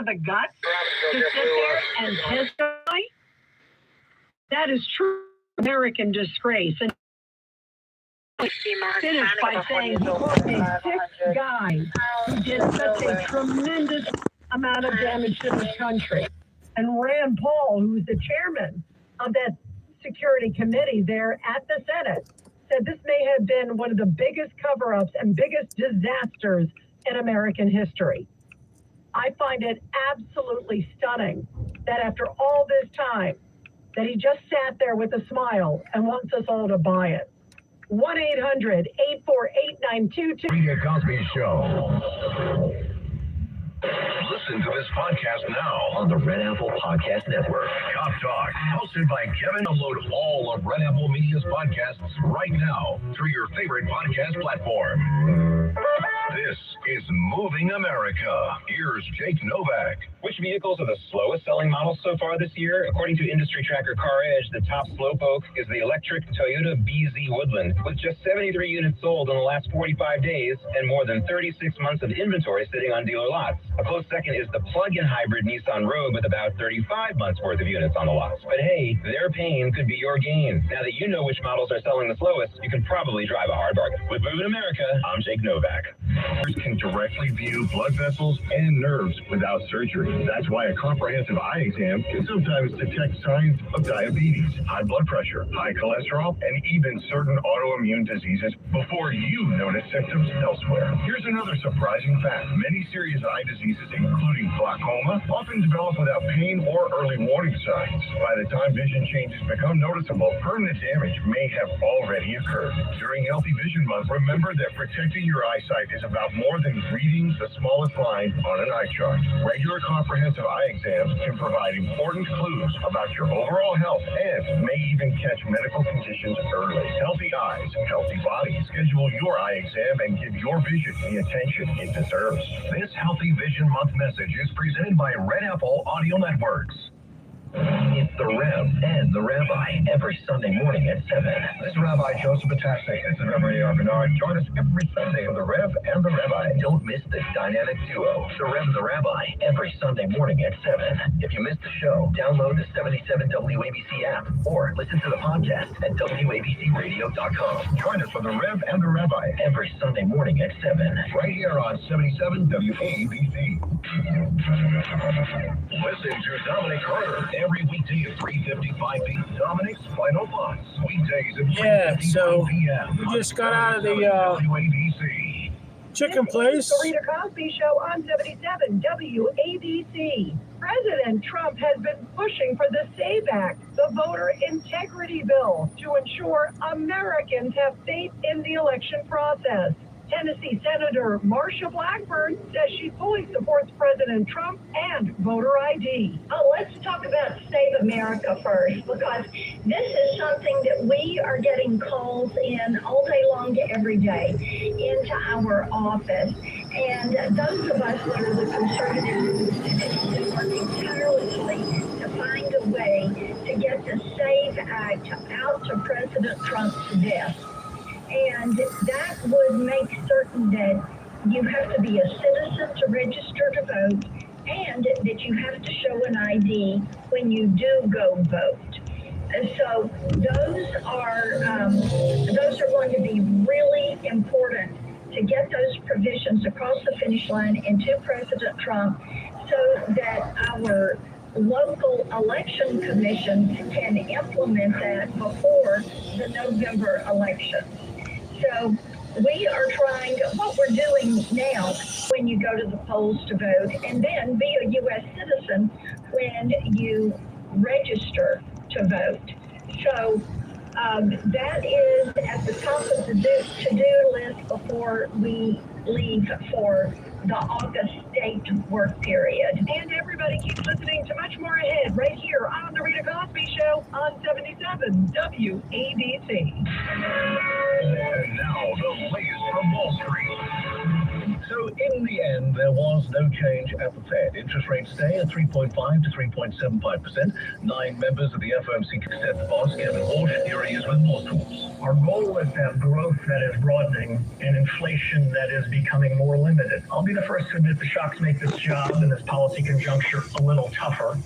the guts to sit there and testify? That is true American disgrace. And finish by saying he was a sick guy who did such a tremendous amount of damage to this country. And Rand Paul, who's the chairman of that Security Committee there at the Senate, said this may have been one of the biggest cover-ups and biggest disasters in American history. I find it absolutely stunning that after all this time, that he just sat there with a smile and wants us all to buy it. 1-800-848-9222. Radio Cosby Show. Listen to this podcast now on the Red Apple Podcast Network. Cop Talk, hosted by Kevin. Download all of Red Apple Media's podcasts right now through your favorite podcast platform. This is Moving America. Here's Jake Novak. Which vehicles are the slowest selling models so far this year? According to industry tracker CarEdge, the top slowpoke is the electric Toyota BZ Woodland, with just 73 units sold in the last 45 days and more than 36 months of inventory sitting on dealer lots. A close second is the plug-in hybrid Nissan Rogue with about 35 months worth of units on the lots. But hey, their pain could be your gain. Now that you know which models are selling the slowest, you can probably drive a hard bargain. With Moving America, I'm Jake Novak. Doctors can directly view blood vessels and nerves without surgery. That's why a comprehensive eye exam can sometimes detect signs of diabetes, high blood pressure, high cholesterol, and even certain autoimmune diseases before you notice symptoms elsewhere. Here's another surprising fact. Many serious eye diseases, including glaucoma, often develop without pain or early warning signs. By the time vision changes become noticeable, permanent damage may have already occurred. During Healthy Vision Month, remember that protecting your eyesight is about more than reading the smallest line on an eye chart. Regular comprehensive eye exams can provide important clues about your overall health and may even catch medical conditions early. Healthy eyes, healthy body. Schedule your eye exam and give your vision the attention it deserves. This Healthy Vision Month message is presented by Red Apple Audio Networks. It's the Rev and the Rabbi every Sunday morning at 7. This is Rabbi Joseph Batasek. This is Reverend A.R. Bernard. Join us every Sunday on the Rev and the Rabbi. Don't miss this dynamic duo, the Rev and the Rabbi, every Sunday morning at 7. If you missed the show, download the 77 WABC app or listen to the podcast at WABCRadio.com. Join us for the Rev and the Rabbi every Sunday morning at 7. Right here on 77 WABC. Listen to Dominic Carter every weekday at 3:55 p.m. Dominic's Final Thoughts. Weekdays at 3:55 so p.m. we just got out of the WABC. chicken place. The Rita Cosby Show on 77 WABC. President Trump has been pushing for the SAVE Act, the voter integrity bill, to ensure Americans have faith in the election process. Tennessee Senator Marsha Blackburn says she fully supports President Trump and voter ID. Let's talk about Save America first, because this is something that we are getting calls in all day long to every day into our office. And those of us that are the conservatives have been working tirelessly to find a way to get the SAVE Act out to President Trump's desk. And that would make certain that you have to be a citizen to register to vote, and that you have to show an ID when you do go vote. And so those are going to be really important to get those provisions across the finish line and to President Trump, so that our local election commissions can implement that before the November elections. So we are trying to, what we're doing now when you go to the polls to vote, and then be a U.S. citizen when you register to vote. So that is at the top of the to-do list before we leave for the August state work period. And everybody keeps listening to much more ahead right here on The Rita Cosby Show on 77 WABC. And now the latest from Wall Street. So in the end, there was no change at the Fed. Interest rates stay at 3.5 to 3.75%. 9 members of the FOMC, except boss Kevin Walsh, here he is with more tools. Our goal is to have growth that is broadening and inflation that is becoming more limited. I'll be the first to admit the shocks make this job and this policy conjuncture a little tougher.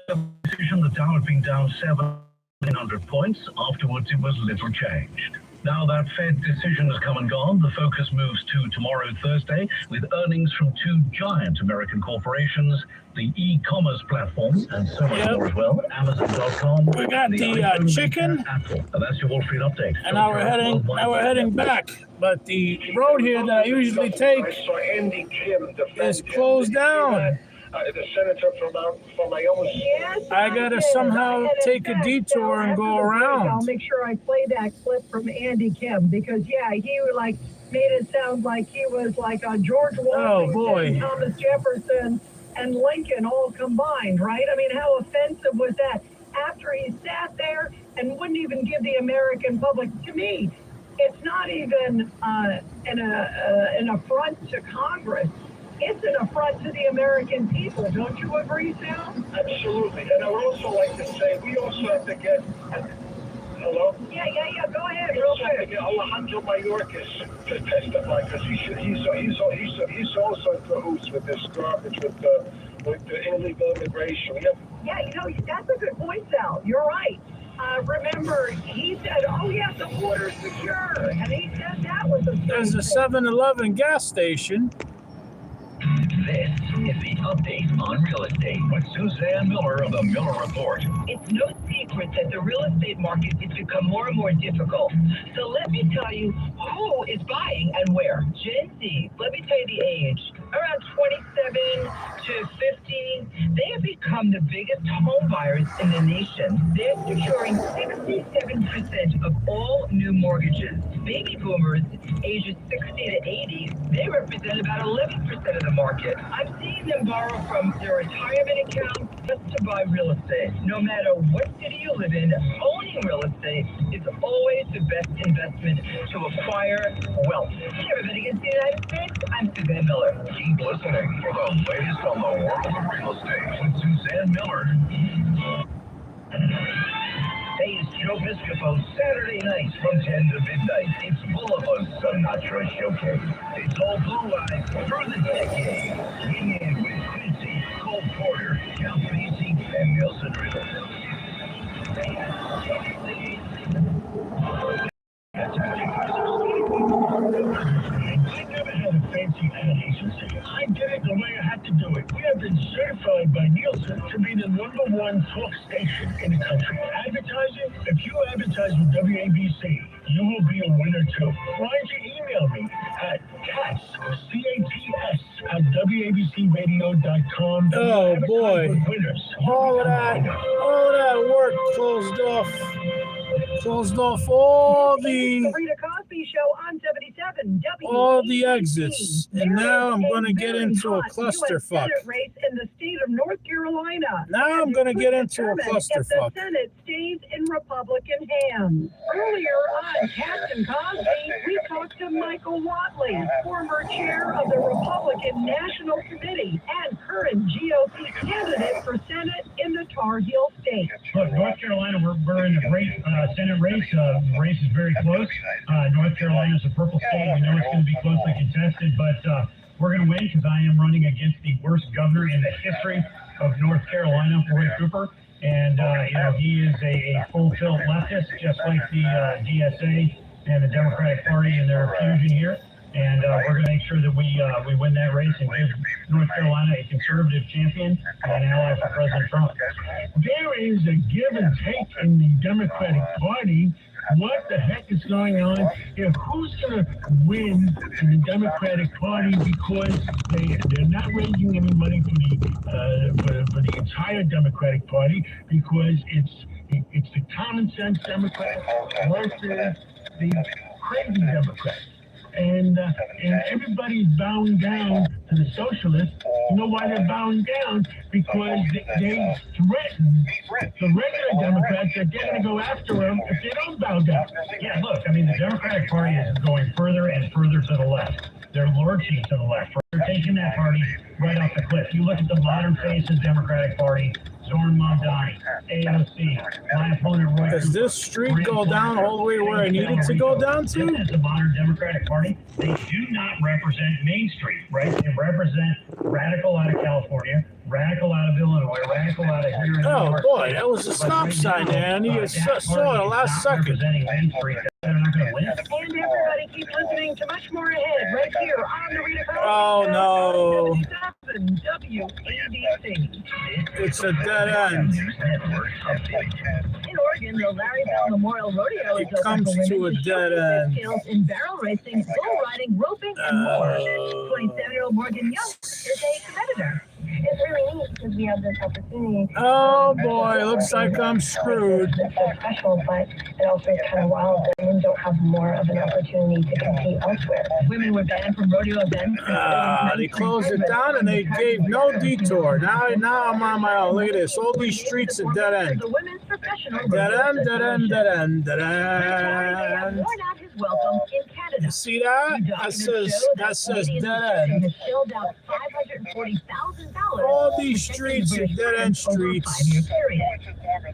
The decision, the Dow had been down 700 points. Afterwards, it was little changed. Now that Fed decision has come and gone, the focus moves to tomorrow, Thursday, with earnings from 2 giant American corporations, the e-commerce platform, and so much more as well, Amazon.com. We got the chicken, Apple. And that's your Wall Street update. and now we're heading back. But the road here that I usually take is closed down. The senator from Iowa. Yes, I gotta somehow take a detour and go around. I'll make sure I play that clip from Andy Kim because he like made it sound like he was like a George Washington, Thomas Jefferson, and Lincoln all combined, right? I mean, how offensive was that? After he sat there and wouldn't even give the American public, to me, it's not even an affront to Congress. It's an affront to the American people. Don't you agree, Sal? Absolutely. And I would also like to say, we also have to get, hello? Yeah. Go ahead, We real also have to quick. get Alejandro Mayorkas to testify because he's also in cahoots with this garbage with the illegal immigration. Yeah, that's a good point, Sal. You're right. Remember, he said, "Oh yes, the border's secure," and he said that was a. There's a 7-Eleven gas station. This is the update on real estate with Suzanne Miller of the Miller Report. It's no secret that the real estate market has become more and more difficult. So let me tell you who is buying and where. Gen Z, let me tell you the age, around 27 to 50, they have become the biggest home buyers in the nation. They're securing 67% of all new mortgages. Baby boomers, ages 60 to 80, they represent about 11% of the market. I've seen them borrow from their retirement accounts just to buy real estate. No matter what city you live in, owning real estate is always the best investment to acquire wealth. Hey, everybody, against the United States, I'm Suzanne Miller. Keep listening for the latest on the world of real estate with Suzanne Miller. Hey, it's Joe Piscopo, Saturday nights from 10 to midnight. It's Boulevard Sinatra Showcase. It's all blue live through the decade. Meeting in with Quincy, Cole Porter, Cal Pacey, and Nelson Riddle. I never had a fancy ad agency. I did it the way I had to do it. We have been certified by Nielsen to be the #1 talk station in the country. Advertising? If you advertise with WABC, you will be a winner too. Why don't you email me at CATS, C-A-T-S, at WABCRadio.com. Oh, boy. Winners. All of that work closed off all the Rita Cosby Show on 77 all the exits, and now I'm going to get into a clusterfuck. Race in the state of North Carolina. Now I'm going to get into a If the clusterfuck. Senate stays in Republican hands. Earlier on Captain Cosby, we talked to Michael Watley, former chair of the Republican National Committee and current GOP candidate for Senate in the Tar Heel State. Look, North Carolina, we're in a great Senate race. The race is very close. North Carolina is a purple state. We know it's going to be closely contested, but we're going to win because I am running against the worst governor in the history of North Carolina, Roy Cooper. And, he is a full-tilt leftist, just like the DSA and the Democratic Party in their fusion here. And we're going to make sure that we win that race and give North Carolina a conservative champion and an ally for President Trump. There is a give and take in the Democratic Party. What the heck is going on here? Who's going to win in the Democratic Party because they're not raising any money for the entire Democratic Party because it's the common sense Democrats versus the crazy Democrats. And everybody's bowing down to the socialists. You know why they're bowing down? Because they threaten the regular Democrats that they're going to go after them if they don't bow down. Yeah, look, I mean, the Democratic Party is going further and further to the left. their lordship to the left. They're taking that party right off the cliff. You look at the modern face of the Democratic Party, Zoran Mamdani, AOC, my opponent Roy. Does this street go down all the way where I need it to go down to? As the modern Democratic Party, they do not represent Main Street, right? They represent radical out of California, radical out of Illinois, radical out of here. Oh boy, that was a stop sign there. I need to saw it the last second. Representing Main Street, they're not going to win. And everybody keep listening to Much More Ahead right here on the Rita Oh no. WABC. It's a dead end. In Oregon, the Larry Bell Memorial Rodeo It is open comes for to women a to dead showcase end. their skills in barrel racing, bull riding, roping, and more. 27-year-old Morgan Young is a competitor. It's really neat because we have this opportunity. Oh boy, looks like I'm screwed. It's so special, but it also is kind of wild that women don't have more of an opportunity to compete elsewhere. Women were banned from rodeo events. They closed it down and they gave no detour. Now I'm on my own. Look at this. All these streets are dead end. The women's professional Dead end, dead end, dead end, dead Worn end. out his welcome in Canada. You see that? That says dead end. Has shelled out $540,000. All these streets are dead end streets.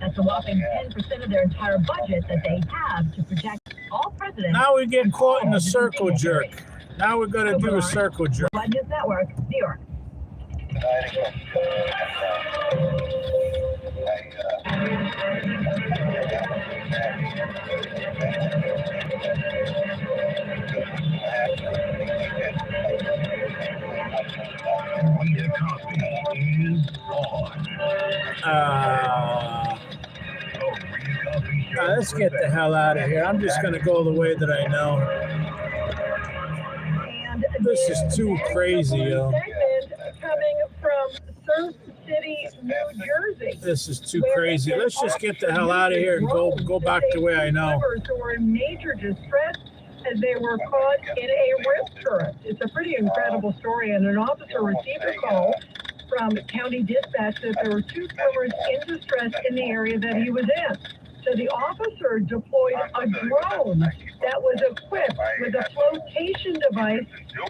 That's a whopping 10% of their entire budget that they have to protect all presidents. Now we get caught in a circle jerk. Now we're gonna do a circle jerk. Blood News Network, New York. Rita Cosby is on. Let's get the hell out of here. I'm just gonna go the way that I know. And This is too crazy, yo. segment coming from Surf City, New Jersey. This is too crazy. Let's just get the hell out of here and go back the way I know. Who were in major distress as they were caught in a restaurant. It's a pretty incredible story, and an officer received a call from county dispatch that there were two swimmers in distress in the area that he was in. So the officer deployed a drone that was equipped with a flotation device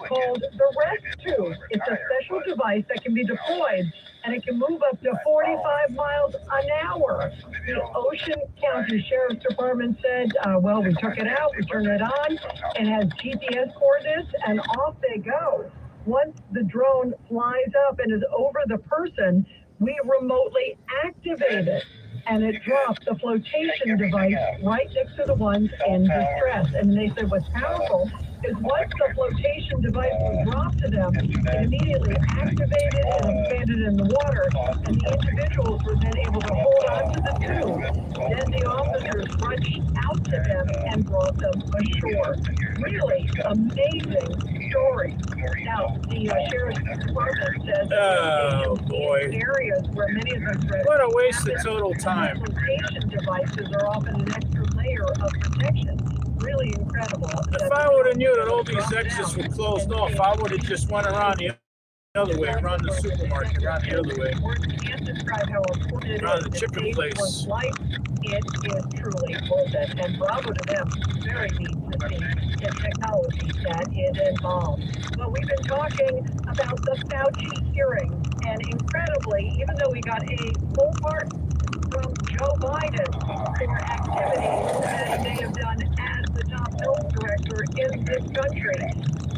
called the Rescue. It's a special device that can be deployed, and it can move up to 45 miles an hour. The Ocean County Sheriff's Department said, well, we took it out, we turned it on, it has GPS coordinates, and off they go. Once the drone flies up and is over the person, we remotely activate it, and it drops the flotation device right next to the ones in distress. And they said what's powerful is once the flotation device was dropped to them, it immediately activated and expanded in the water, and the individuals were then able to hold on to the tube. Then the officers rushed out to them and brought them ashore. Really amazing story. Now, the Sheriff's Department says Oh, boy. areas where many of the threats What a waste of happen, total time. flotation devices are often an extra layer of protection. Really incredible. If I would have knew that all these exits were closed off, I would have just went around the other way, around the supermarket, around the other way. Can't describe how important it Around is the to chicken save place. one's life. It is truly worth it. And bravo to them. Very neat to see the technology that is involved. But we've been talking about the Fauci hearing. And incredibly, even though we got a full part from Joe Biden for activities that they have done as the top health director in this country,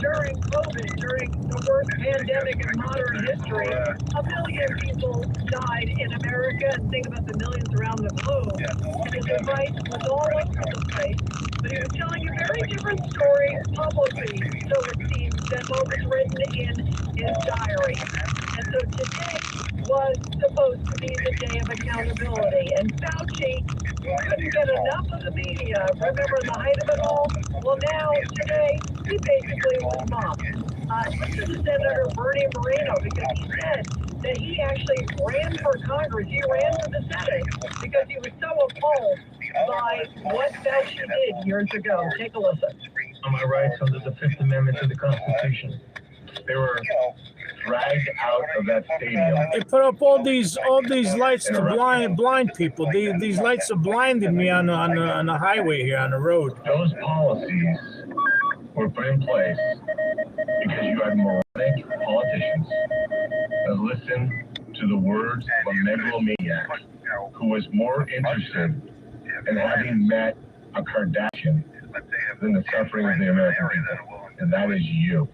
during COVID, during the worst pandemic in modern history, 1 million people died in America, and think about the millions around the globe. And his advice was all over the place, but he was telling a very different story publicly, so it seems, than what was written in his diary. And so today was supposed to be the day of accountability, and Fauci couldn't get enough of the media. Remember the height of it all? Well, now, today, he basically was mocked. Listen to Senator Bernie Moreno, because he said that he actually ran for Congress. He ran for the Senate because he was so appalled by what Fauci did years ago. Take a listen. On my rights under the Fifth Amendment to the Constitution. They were dragged out of that stadium. They put up all these lights to blind people. These lights are blinding me on the highway here on the road. Those policies were put in place because you had moronic politicians that listened to the words of a megalomaniac who was more interested in having met a Kardashian than the suffering of the American people, and that is you.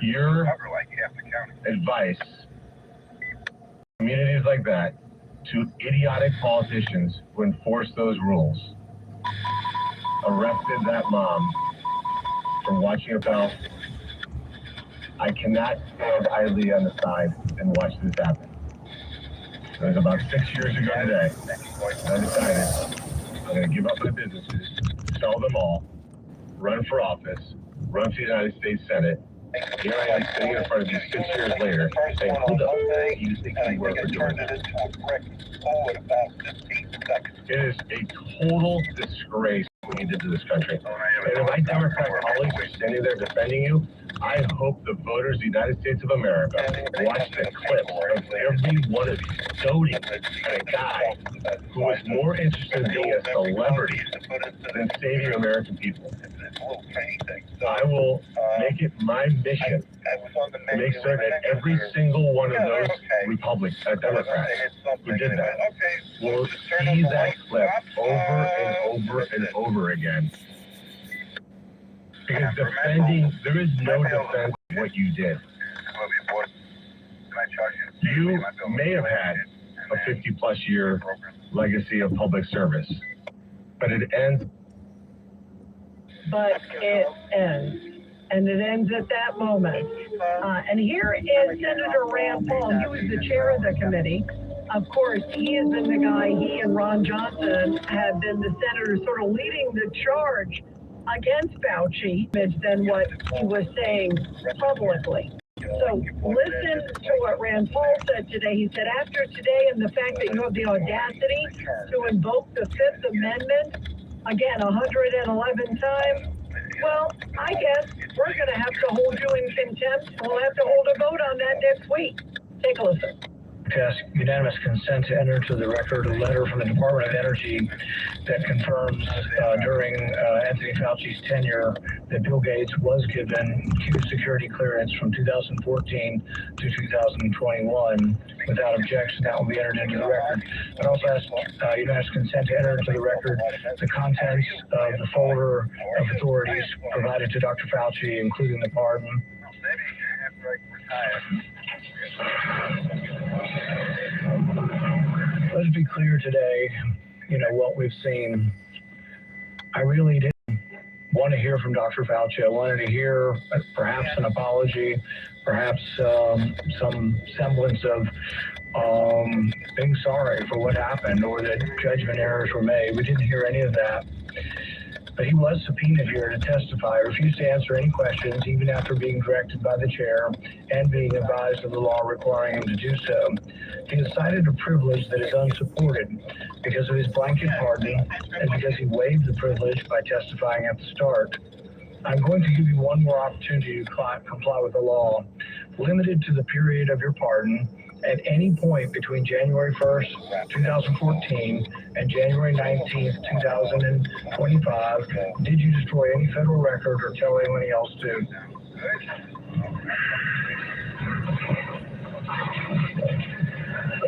Your advice, communities like that, to idiotic politicians who enforce those rules, arrested that mom for watching a bell. I cannot stand idly on the side and watch this happen. It was about 6 years ago today, I decided I'm going to give up my businesses, sell them all, run for office, run for the United States Senate. Here I am sitting in front of you 6 years later saying, who the f*** do you think you were for doing that? It is a total disgrace what you did to this country. And if my Democrat colleagues are standing there defending you, I hope the voters of the United States of America watch the clips of every one of you doting at a guy who is more interested in being a celebrity than saving American people. I will make it my mission to make sure that every single one of those Democrats who did that will see that clip over and over and over again. Because there is no defense of what you did. You may have had a 50-plus year legacy of public service, but it ends. But it ends. And it ends at that moment. And here is Senator Rand Paul. He was the chair of the committee. Of course, he has been the guy, he and Ron Johnson have been the senators sort of leading the charge against Fauci than what he was saying publicly. So listen to what Rand Paul said today. He said, after today and the fact that you have the audacity to invoke the Fifth Amendment, again, 111 times, well, I guess we're going to have to hold you in contempt. We'll have to hold a vote on that next week. Take a listen. To ask unanimous consent to enter into the record a letter from the Department of Energy that confirms during Anthony Fauci's tenure that Bill Gates was given Q security clearance from 2014 to 2021 without objection. That will be entered into the record. I'd also ask unanimous consent to enter into the record the contents of the folder of authorities provided to Dr. Fauci, including the pardon. Let's be clear today, what we've seen. I really didn't want to hear from Dr. Fauci. I wanted to hear perhaps an apology, perhaps some semblance of being sorry for what happened or that judgment errors were made. We didn't hear any of that. But he was subpoenaed here to testify, refused to answer any questions, even after being directed by the chair and being advised of the law requiring him to do so. He has cited a privilege that is unsupported because of his blanket pardon and because he waived the privilege by testifying at the start. I'm going to give you one more opportunity to comply with the law, limited to the period of your pardon. At any point between January 1st, 2014 and January 19th, 2025, did you destroy any federal record or tell anyone else to?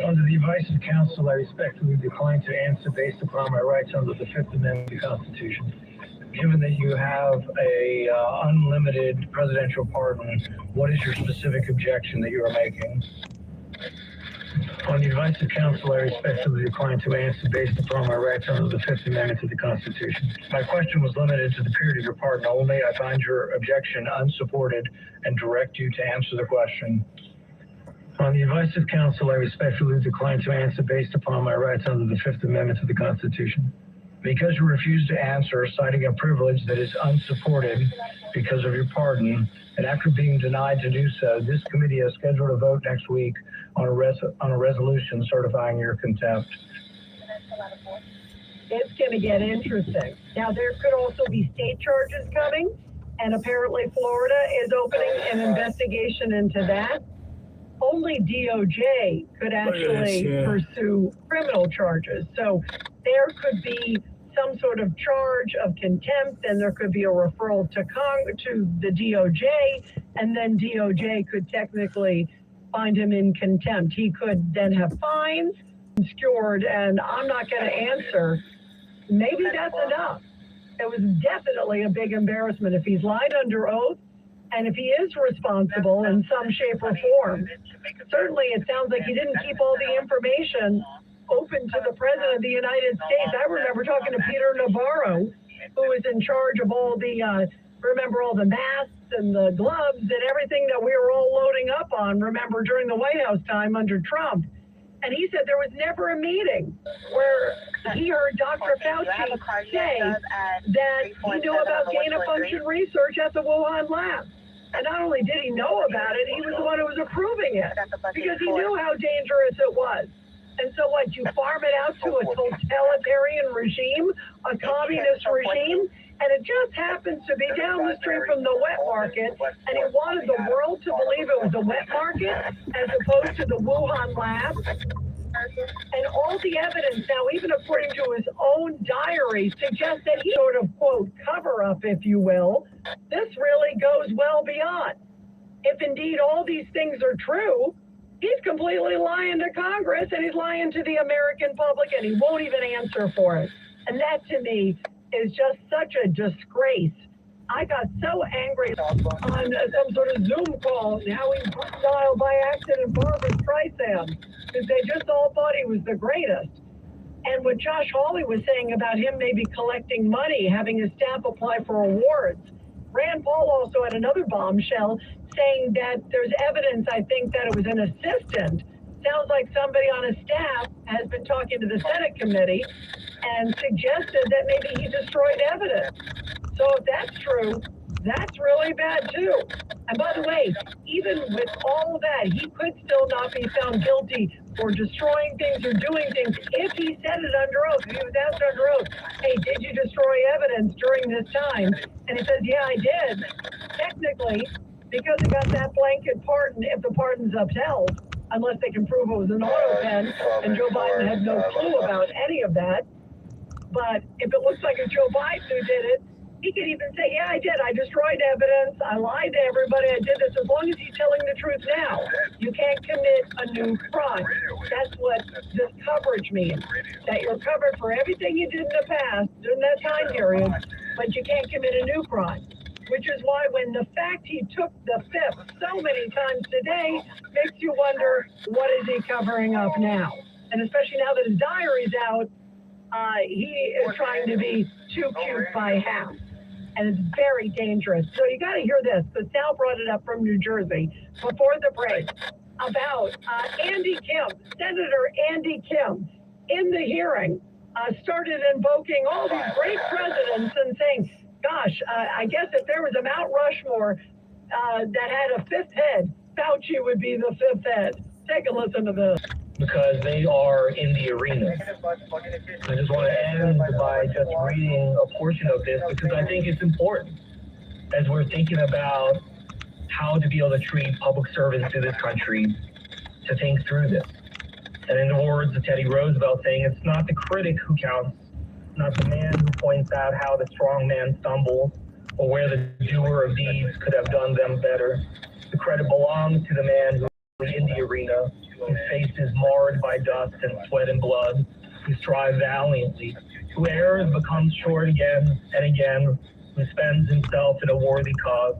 Under the advice of counsel, I respectfully decline to answer based upon my rights under the Fifth Amendment of the Constitution. Given that you have a unlimited presidential pardon, what is your specific objection that you are making? On the advice of counsel, I respectfully decline to answer based upon my rights under the Fifth Amendment to the Constitution. My question was limited to the period of your pardon only. I find your objection unsupported and direct you to answer the question. On the advice of counsel, I respectfully decline to answer based upon my rights under the Fifth Amendment to the Constitution. Because you refuse to answer, citing a privilege that is unsupported because of your pardon, and after being denied to do so, this committee has scheduled a vote next week on a resolution certifying your contempt. It's going to get interesting. Now, there could also be state charges coming, and apparently Florida is opening an investigation into that. Only DOJ could actually pursue criminal charges. So there could be some sort of charge of contempt, then there could be a referral to the DOJ, and then DOJ could technically find him in contempt. He could then have fines, secured, and I'm not going to answer. Maybe that's enough. It was definitely a big embarrassment if he's lied under oath, and if he is responsible in some shape or form. Certainly, it sounds like he didn't keep all the information open to the President of the United States. I remember talking to Peter Navarro, who was in charge of all the, remember all the masks and the gloves and everything that we were all loading up on, remember, during the White House time under Trump. And he said there was never a meeting where he heard Dr. Fauci say that he knew about gain-of-function research at the Wuhan lab. And not only did he know about it, he was the one who was approving it because he knew how dangerous it was. And so what, you farm it out to a totalitarian regime, a communist regime, and it just happens to be down the street from the wet market, and he wanted the world to believe it was the wet market as opposed to the Wuhan lab. And all the evidence now, even according to his own diary, suggests that he sort of, quote, cover up, if you will. This really goes well beyond. If indeed all these things are true, he's completely lying to Congress and he's lying to the American public, and he won't even answer for it. And that, to me, is just such a disgrace. I got so angry on some sort of Zoom call and how he dialed by accident Barbara Streisand because they just all thought he was the greatest. And what Josh Hawley was saying about him maybe collecting money, having his staff apply for awards. Rand Paul also had another bombshell saying that there's evidence, I think, that it was an assistant. Sounds like somebody on his staff has been talking to the Senate committee and suggested that maybe he destroyed evidence. So if that's true, that's really bad too. And by the way, even with all that, he could still not be found guilty for destroying things or doing things if he said it under oath. If he was asked under oath, hey, did you destroy evidence during this time? And he says, yeah, I did. Technically, because he got that blanket pardon, if the pardon's upheld, unless they can prove it was an auto pen, and Joe Biden had no clue about any of that. But if it looks like it's Joe Biden who did it, he could even say, yeah, I did. I destroyed evidence. I lied to everybody. I did this. As long as he's telling the truth now, you can't commit a new crime. That's what this coverage means, that you're covered for everything you did in the past during that time period, but you can't commit a new crime. Which is why when the fact he took the fifth so many times today makes you wonder, what is he covering up now? And especially now that his diary's out, he is trying to be too cute by half. And it's very dangerous. So you got to hear this. The Sal brought it up from New Jersey before the break about Andy Kim, Senator Andy Kim, in the hearing, started invoking all these great presidents and saying, gosh, I guess if there was a Mount Rushmore that had a fifth head, Fauci would be the fifth head. Take a listen to this. Because they are in the arena. I just want to end by just reading a portion of this because I think it's important as we're thinking about how to be able to treat public servants in this country to think through this. And in the words of Teddy Roosevelt saying, it's not the critic who counts, not the man who points out how the strong man stumbled or where the doer of deeds could have done them better. The credit belongs to the man who is in the arena, whose face is marred by dust and sweat and blood, who strives valiantly, who errs but comes short again and again, who spends himself in a worthy cause,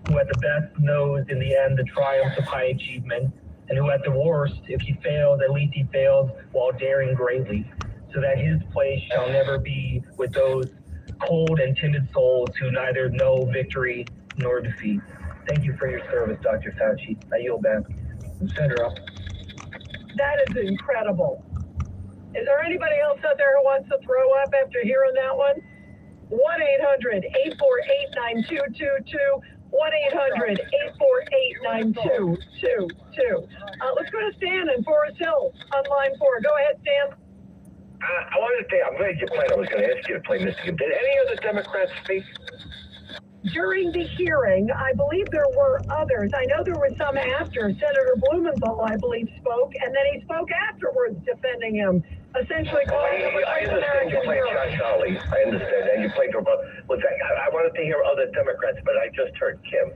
who at the best knows in the end the triumph of high achievement, and who at the worst, if he fails, at least he fails while daring greatly, so that his place shall never be with those cold and timid souls who neither know victory nor defeat. Thank you for your service, Dr. Fauci. I yield back. Send her up. That is incredible. Is there anybody else out there who wants to throw up after hearing that one? 1-800-848-9222. 1-800-848-9222. Let's go to Stan in Forest Hills on line 4. Go ahead, Stan. I wanted to say, I'm glad you played. I was going to ask you to play Michigan. Did any of the Democrats speak? during the hearing, I believe there were others. I know there were some after. Senator Blumenthal, I believe, spoke, and then he spoke afterwards defending him, essentially calling him I understand you played Josh Hawley. I understand, and you played Obama. Well, I wanted to hear other Democrats, but I just heard Kim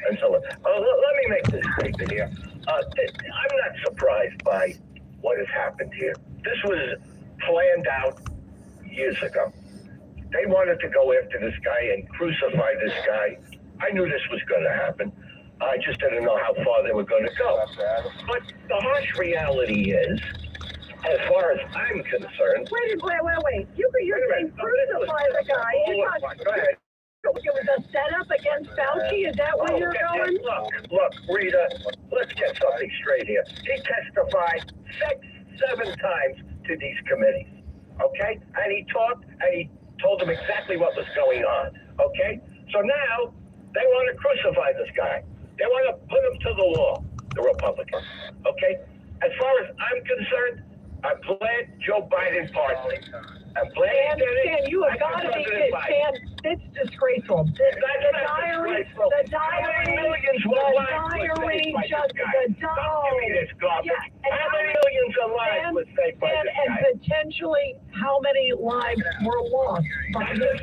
and so on. Let me make this statement here. I'm not surprised by what has happened here. This was planned out years ago. They wanted to go after this guy and crucify this guy. I knew this was going to happen. I just didn't know how far they were going to go. But the harsh reality is, as far as I'm concerned... Wait. You're saying crucify the guy. Go ahead. It was a setup against Fauci? Is that where you're going? Look, Rita, let's get something straight here. He testified 7 times to these committees, okay? And he talked, and he told them exactly what was going on, okay? So now, they want to crucify this guy. They want to put him to the wall, the Republicans, okay? As far as I'm concerned, I'm glad Joe Biden pardoned me. I'm glad he did it. Dan, you have got to be kidding. Dan, it's disgraceful. The diary, just the Yeah, how many millions of lives was saved by this guy? And potentially, how many lives were lost by his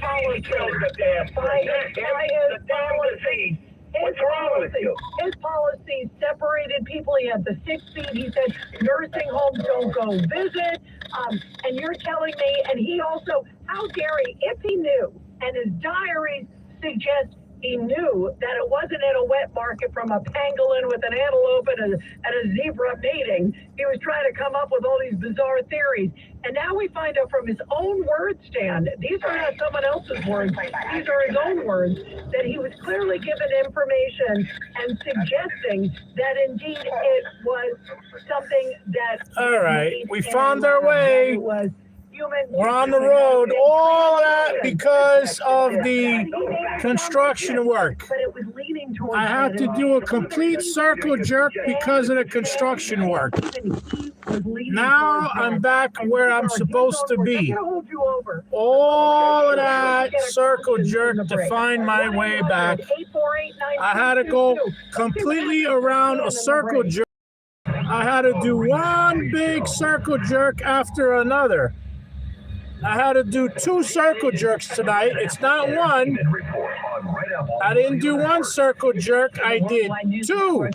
policy? What's wrong with you? His policy separated people. He had the 6 feet. He said nursing homes don't go visit. And you're telling me, and he also, how dare he, if he knew, and his diaries suggest he knew that it wasn't in a wet market from a pangolin with an antelope and a zebra mating. He was trying to come up with all these bizarre theories. And now we find out from his own words, Stan, these are not someone else's words, these are his own words, that he was clearly given information and suggesting that indeed it was something that... All right, we found our way. Was human. We're on the road. All that because of the construction work. But it was leaning towards I had to do a complete circle jerk because of the construction work. Now I'm back where I'm supposed to be. All of that circle jerk to find my way back. I had to go completely around a circle jerk. I had to do one big circle jerk after another. I had to do 2 circle jerks tonight. It's not one. I didn't do 1 circle jerk. I did 2.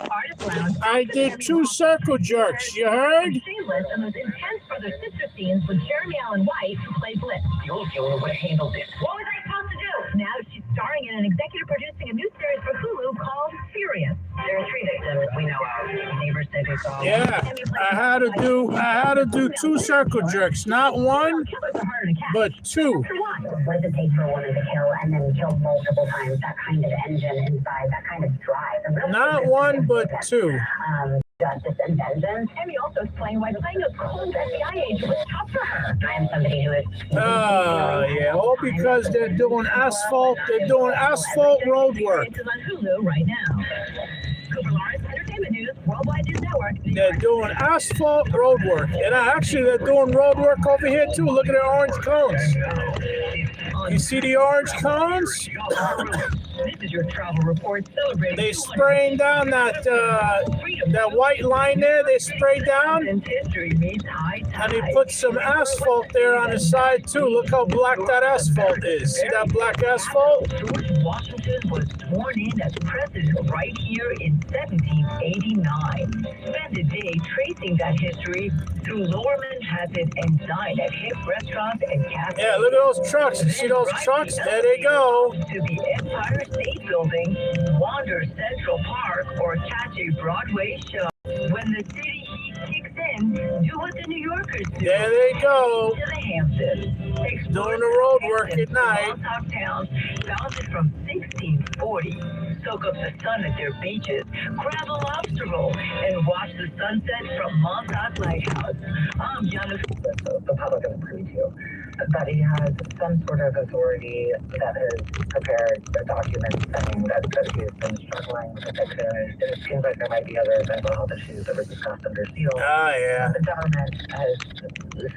I did 2 circle jerks. You heard? And those intense brother sister scenes with Jeremy Allen White, who played Blitz. The old killer would have handled it. What was I supposed to do? Now she's starring in and executive producing a new series for Hulu called Furious. There are 3 victims we know of. Neighbors said they saw. Yeah, I had to do 2 circle jerks, not 1, but 2. What does it take for a woman to kill and then kill multiple times? That kind of engine inside, that kind of drive. Not 1, but 2. Justice and vengeance. Emmy also explained why playing a cold FBI agent was tough for her. I am somebody who is... Yeah, all because they're doing asphalt road work. It's on Hulu right now. Cooper Lawrence, Entertainment News, Worldwide News Network. They're doing asphalt road work. And actually, they're doing road work over here, too. Look at the orange cones. You see the orange cones? This is your travel report celebrating. They spraying down that white line there. They spray down, And history meets high tide. and they put some asphalt there on the side too. Look how black that asphalt is. See that black asphalt? George Washington was sworn in as president right here in 1789. Spend a day tracing that history through Lower Manhattan and dine at hip restaurants and cafes. Yeah, look at those trucks. You see those trucks? There they go. To the Empire State Building, wander Central Park, or catch a Broadway show. When the city heat kicks in, do what the New Yorkers do. There they go. To the Hamptons. Explore Doing the road work Hamptons, at night. small top towns founded from 1640. Soak up the sun at their beaches, grab a lobster roll, and watch the sunset from Montauk Lighthouse. I'm Jennifer. The public has agreed to. that he has some sort of authority that has prepared a document saying that he's been struggling with addiction. It seems like there might be other mental health issues that were discussed under seal. Ah, yeah. The government has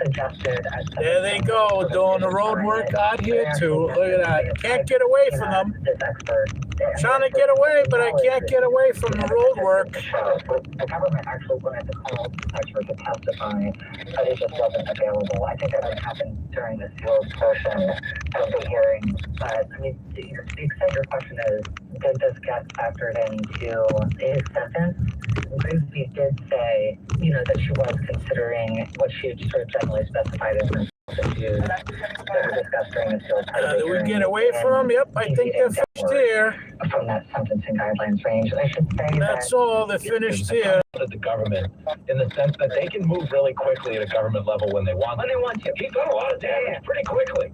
suggested. There they go, doing the road work out here too. Look at that. Can't get away from them. This expert. I'm trying to get away, but I can't get away from the road work. The government actually wanted to call this expert to testify, but it just wasn't available. I think that would happen during the sealed portion of the hearing. But I mean, to the extent your question is, did this get factored into his sentence? Grigsby did say, that she was considering what she had sort of generally specified as mental health issues that were discussed during the sealed part of the Did we hearing. get away from them? Yep, I think they're finished here. From that sentencing guidelines range. And I should say That's all. They're finished here. The government, in the sense that they can move really quickly at a government level when they want to. He's done a lot of damage pretty quickly.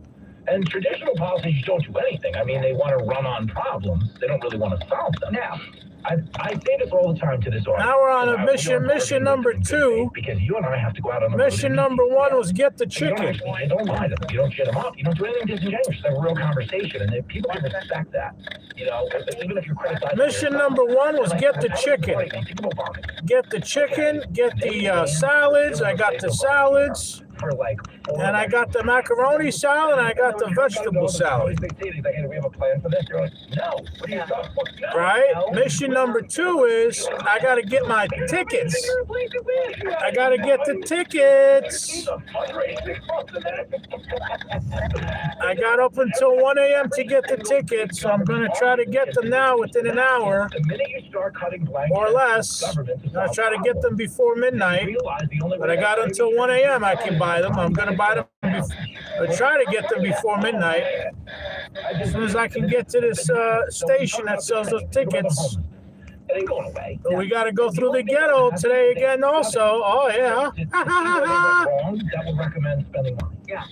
And traditional politicians don't do anything. I mean, they want to run on problems. They don't really want to solve them. Now, I say this all the time to this audience. Now we're on a mission number 2. Because you and I have to go out on the Mission number 1 was get the chicken. You don't lie to them. You don't shit them up. You don't do anything disingenuous. Just have a real conversation. And if people can respect that. Even if you're criticizing. Mission number 1 was get the chicken. Get the chicken, get the salads. I got the salads. For like And I got the macaroni salad and I got the vegetable salad. They say, like, hey, do we have a plan for this? You're like, no. What are you talking about? No. Right? Mission number 2 is I got to get my tickets. I got to get the tickets. I got up until 1 a.m. to get the tickets, so I'm going to try to get them now within an hour The minute you start cutting blankets, or less. I'm going to try to get them before midnight, but I got until 1 a.m. I can buy them. I'm going to buy them. I'll try to get them before midnight. As soon as I can get to this station that sells those tickets. It ain't going away. But we got to go through the ghetto today again also. Oh, yeah. That will recommend spending money. Yeah.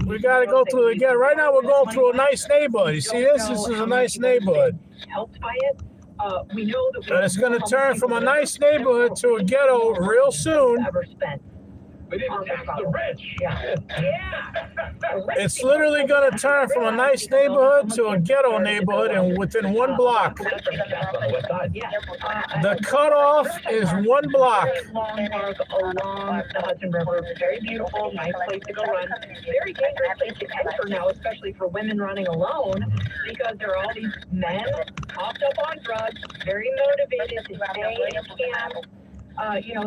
We got to go through the ghetto. Right now we're going through a nice neighborhood. You see this? This is a nice neighborhood. Helped by it. We know that And it's going to turn from a nice neighborhood to a ghetto real soon. ever spent. We didn't tax the rich. Yeah. It's literally going to turn from a nice neighborhood to a ghetto neighborhood and within 1 block. On the west side. Yeah. The cutoff is 1 block. Long park along the Hudson River. Very beautiful, nice place to go run. Very dangerous place to enter now, especially for women running alone, because there are all these men hopped up on drugs, very motivated to stay in camp.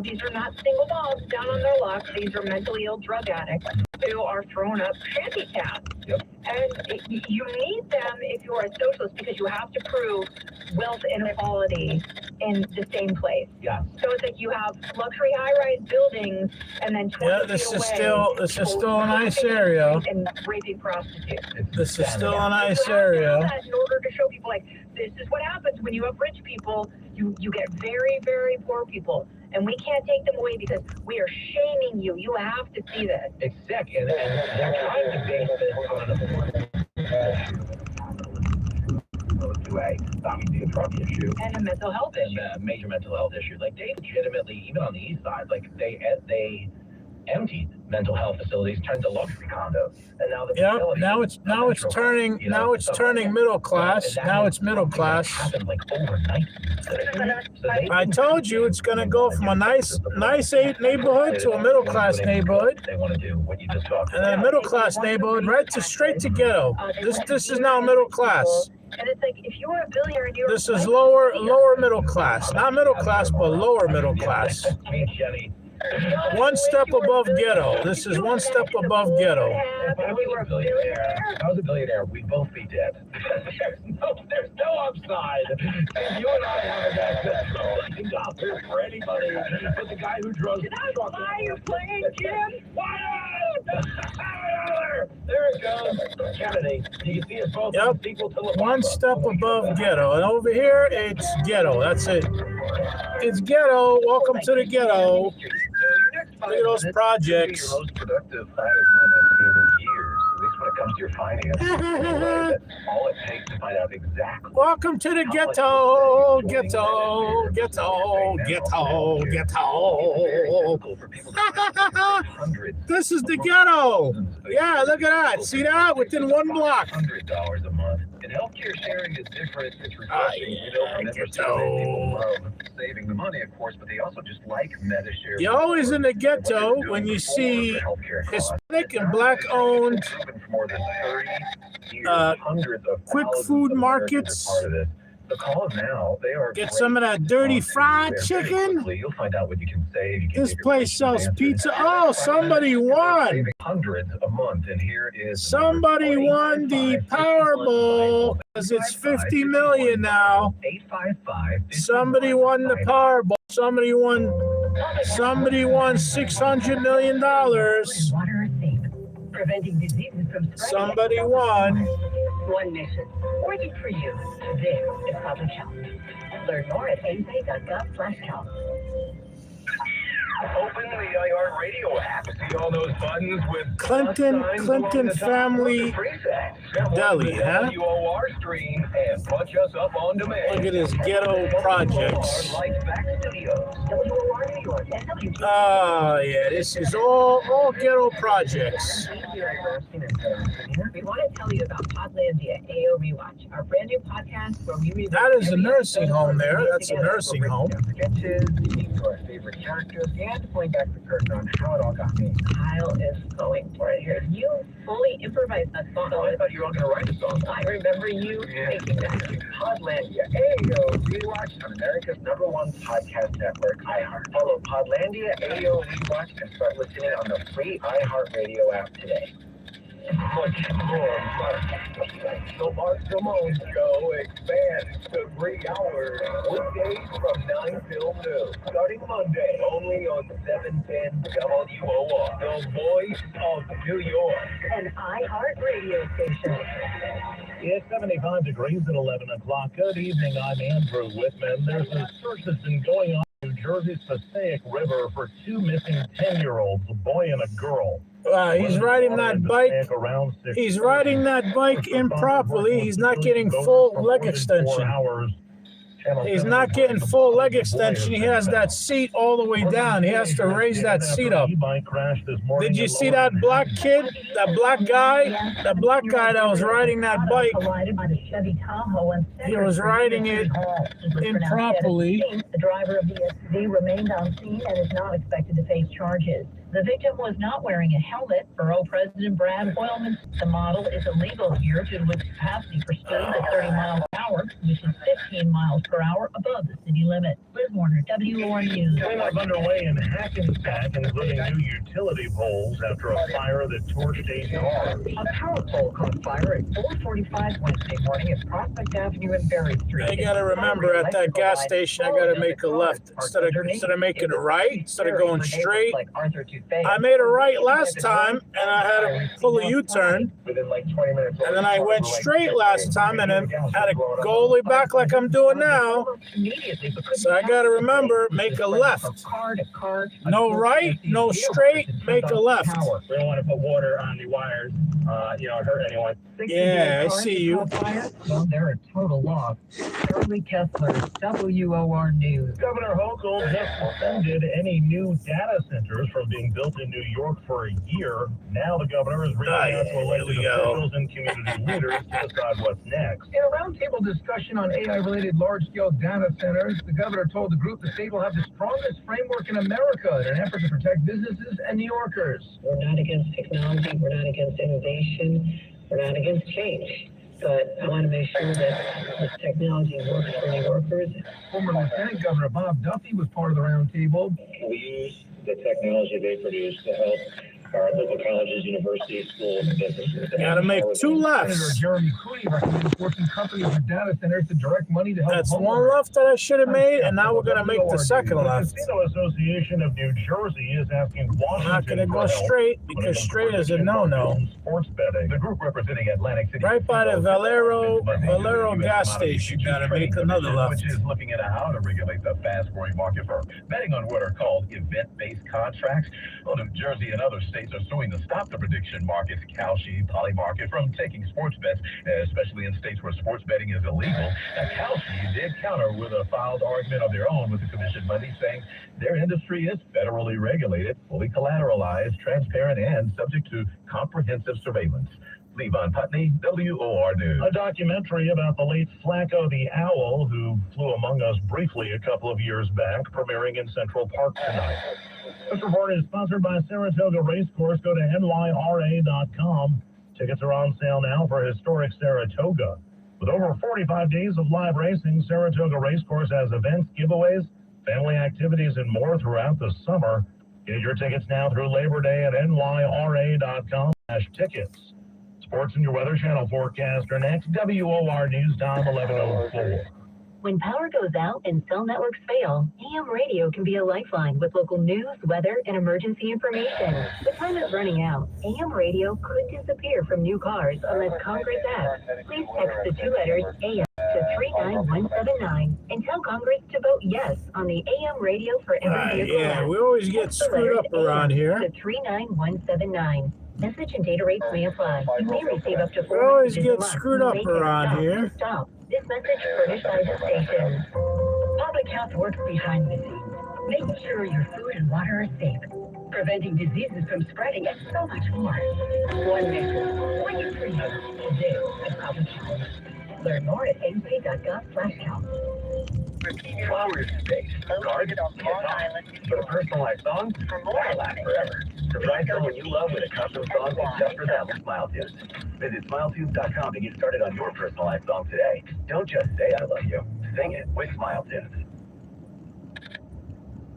These are not single moms down on their luck. These are mentally ill drug addicts who are throwing up shanty towns. Yep. And you need them if you're a socialist because you have to prove wealth inequality in the same place. Yeah. So it's like you have luxury high-rise buildings and then 20 Yeah, feet this is away, still a nice area. and raping prostitutes. This is still a nice You have to have area. that in order to show people, like, this is what happens when you have rich people. You get very, very poor people. And we can't take them away because we are shaming you. You have to see this. It's sick, and they're trying to base this on a drug issue And a mental health and issue. a major mental health issue. Like, they legitimately, even on the east side, like, they emptied mental health facilities, turned to luxury condos, and now the Yep. facilities Now are it's metro, turning. Now it's stuff turning like middle that. class. And that Now is it's middle something that class. happened, like, overnight. So they- I told you it's going to go from a nice neighborhood to a middle class neighborhood, They want to do what you just talked and then a about. middle class neighborhood right to straight to ghetto. This is now middle class. And it's like, if you're a billionaire and you're This is lower middle class. Not middle class, but lower middle class. Me and Jenny. 1 step above ghetto. This is 1 step above ghetto. If I was a billionaire, we'd both be dead. there's no upside. You and I haven't access to $1 million for anybody. But the guy who drove fire plane, Jim. Fire! There it goes. Kennedy. You can see us both Yep. equal to LaFarge. 1 step above ghetto. And over here, it's ghetto. That's it. It's ghetto. Welcome to the ghetto. Look at those projects. Your most productive 5 minutes in years, at least when it comes to your finances. That's all it takes to find out exactly. Welcome to the ghetto, ghetto, ghetto, ghetto, ghetto. This is the ghetto. Yeah, look at that. See that? Within one block. $100 a month. And healthcare sharing is different. It's refreshing. Ghetto. Saving the money, of course, but they also just like MediShare. You're always in the ghetto when you see Hispanic and black-owned quick food markets. The call now, they are get some of that dirty fried chicken. You'll find out what you can save. This place sells pizza. Oh, somebody won. Hundreds a month, and here is somebody won the Powerball because it's 50 million now. 855. Somebody won the Powerball. Somebody won $600 million. Water is safe, preventing diseases from spreading. Somebody won. One mission, working for you. This is public health. Learn more at asa.gov/health. Open the iHeartRadio app. See all those buttons with Clinton Family Deli, huh? WOR stream and punch us up on demand. Look at his ghetto projects. Oh, yeah, this is all ghetto projects. We want to tell you about Podlandia AO Rewatch, our brand new podcast where we revisit that is a nursing home there. That's a nursing home. Sketches, speak to our favorite characters, and point back the curtain on how it all got made. Kyle is going for it here. You fully improvised that song. I thought you were all going to write a song. I remember you making that. Podlandia AO Rewatch on America's #1 podcast network, iHeart. Follow Podlandia AO Rewatch and start listening on the free iHeartRadio app today. Much more fun. The Mark Simone Show expands to 3 hours, weekdays from 9 till noon, starting Monday, only on 710 WOR, the voice of New York. An iHeart radio station. It's 75 degrees at 11 o'clock. Good evening, I'm Andrew Whitman. There's a search that's been going on in New Jersey's Passaic River for 2 missing 10-year-olds, a boy and a girl. He's riding that bike. He's riding that bike improperly. He's not getting full leg extension. He's not getting full leg extension. He has that seat all the way down. He has to raise that seat up. Did you see that black kid? That black guy? That black guy that was riding that bike. He was riding it improperly. The driver of the SUV remained on scene and is not expected to face charges. The victim was not wearing a helmet. Borough President Brad Hoylman, the model is illegal here due to its capacity for speed at 30 miles per hour, which is 15 miles per hour above the city limit. Liz Warner, WOR News. Cleanup underway in Hackensack, including new utility poles after a fire that torched a car. A power pole caught fire at 4:45 Wednesday morning at Prospect Avenue and Berry Street. I gotta remember at that gas station, I gotta make a left instead of making a right, instead of going straight. I made a right last time, and I had to pull a U-turn, Within like 20 minutes. and then I went straight last time, and then had to go all the way back like I'm doing now. So I gotta remember, make a left. No right, no straight, make a left. We don't want to put water on the wires, hurt anyone. Yeah, I see you. Well, they're a total loss. Shirley Kessler, WOR News. Governor Hochul just suspended any new data centers from being built in New York for a year. Now the governor is reaching out to elected officials and community leaders to decide what's next. In a roundtable discussion on AI-related large-scale data centers, the governor told the group the state will have the strongest framework in America in an effort to protect businesses and New Yorkers. We're not against technology. We're not against innovation. We're not against change. But I want to make sure that this technology works for New Yorkers. Former Lieutenant Governor Bob Duffy was part of the roundtable. We use the technology they produce to help our local colleges, universities, schools, and businesses. Gotta make 2 lefts. Senator Jeremy Cooney recommended forcing companies with data centers to direct money to help. That's one left that I should have made, and now we're gonna make the second The left. Casino Association of New Jersey is asking Washington. I'm not gonna go for help straight because straight is a no-no. Sports betting. The group representing Atlantic City. Right by the Valero gas station. Gotta make another left. Which is looking at how to regulate the fast-growing market for betting on what are called event-based contracts. Well, New Jersey and other states states are suing to stop the prediction markets, Kalshi, Polymarket, from taking sports bets, especially in states where sports betting is illegal. Now, Kalshi did counter with a filed argument of their own with the commission Monday, saying their industry is federally regulated, fully collateralized, transparent, and subject to comprehensive surveillance. Levon Putney, WOR News. A documentary about the late Flacco the Owl, who flew among us briefly a couple of years back, premiering in Central Park tonight. This report is sponsored by Saratoga Racecourse. Go to nyra.com. Tickets are on sale now for historic Saratoga. With over 45 days of live racing, Saratoga Racecourse has events, giveaways, family activities, and more throughout the summer. Get your tickets now through Labor Day at nyra.com/tickets. Sports and your Weather Channel forecast are next. WOR News Time 11:04. When power goes out and cell networks fail, AM radio can be a lifeline with local news, weather, and emergency information. The time is running out. AM radio could disappear from new cars unless Congress acts. Please text the 2 letters AM to 39179 and tell Congress to vote yes on the AM radio for every vehicle. Yeah, we always get screwed up around here. To 39179. Message and data rates may apply. You may receive up to 4 We always messages a get month. screwed You up may get around stopped here. to Stop. This message furnished by the station. Public health works behind the scenes, making sure your food and water are safe, preventing diseases from spreading, and so much more. One message, one you for you. This is public health. Learn more at np.gov/health. Flower Space. Cards, for the personalized songs, that'll last forever. Surprise someone you love with a custom song that's just for them with SmileTunes. Visit SmileTunes.com to get started on your personalized song today. Don't just say I love you. Sing it with SmileTunes.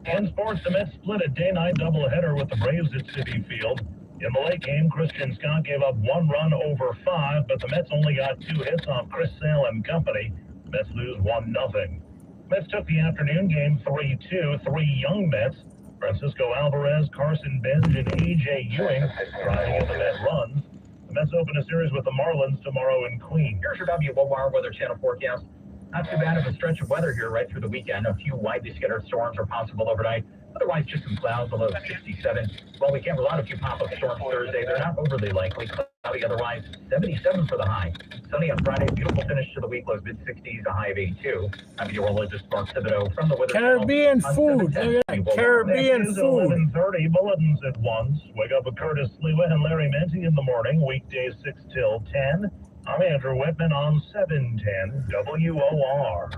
In sports, the Mets split a day-night doubleheader with the Braves at Citi Field. In the late game, Christian Scott gave up 1 run over 5, but the Mets only got 2 hits off Chris Sale and company. Mets lose 1-0. Mets took the afternoon game 3-2. 3 young Mets, Francisco Alvarez, Carson Benz, and A.J. Ewing, driving in the Met runs. The Mets open a series with the Marlins tomorrow in Queens. Here's your WOR Weather Channel forecast. Not too bad of a stretch of weather here right through the weekend. A few widely scattered storms are possible overnight. Otherwise, just some clouds, a low of 67. Well, we can't rule out a few pop-up storms Thursday. They're not overly likely. Cloudy otherwise, 77 for the high. Sunny on Friday, beautiful finish to the week, lows mid-60s, a high of 82. I'm meteorologist Mark Thibodeau from the Weather Caribbean Channel. food. Look at that. Caribbean Next is food. 11:30, bulletins at 1. Wake up with Curtis Lewitt and Larry Menti in the morning, weekdays 6 till 10. I'm Andrew Whitman on 710 WOR.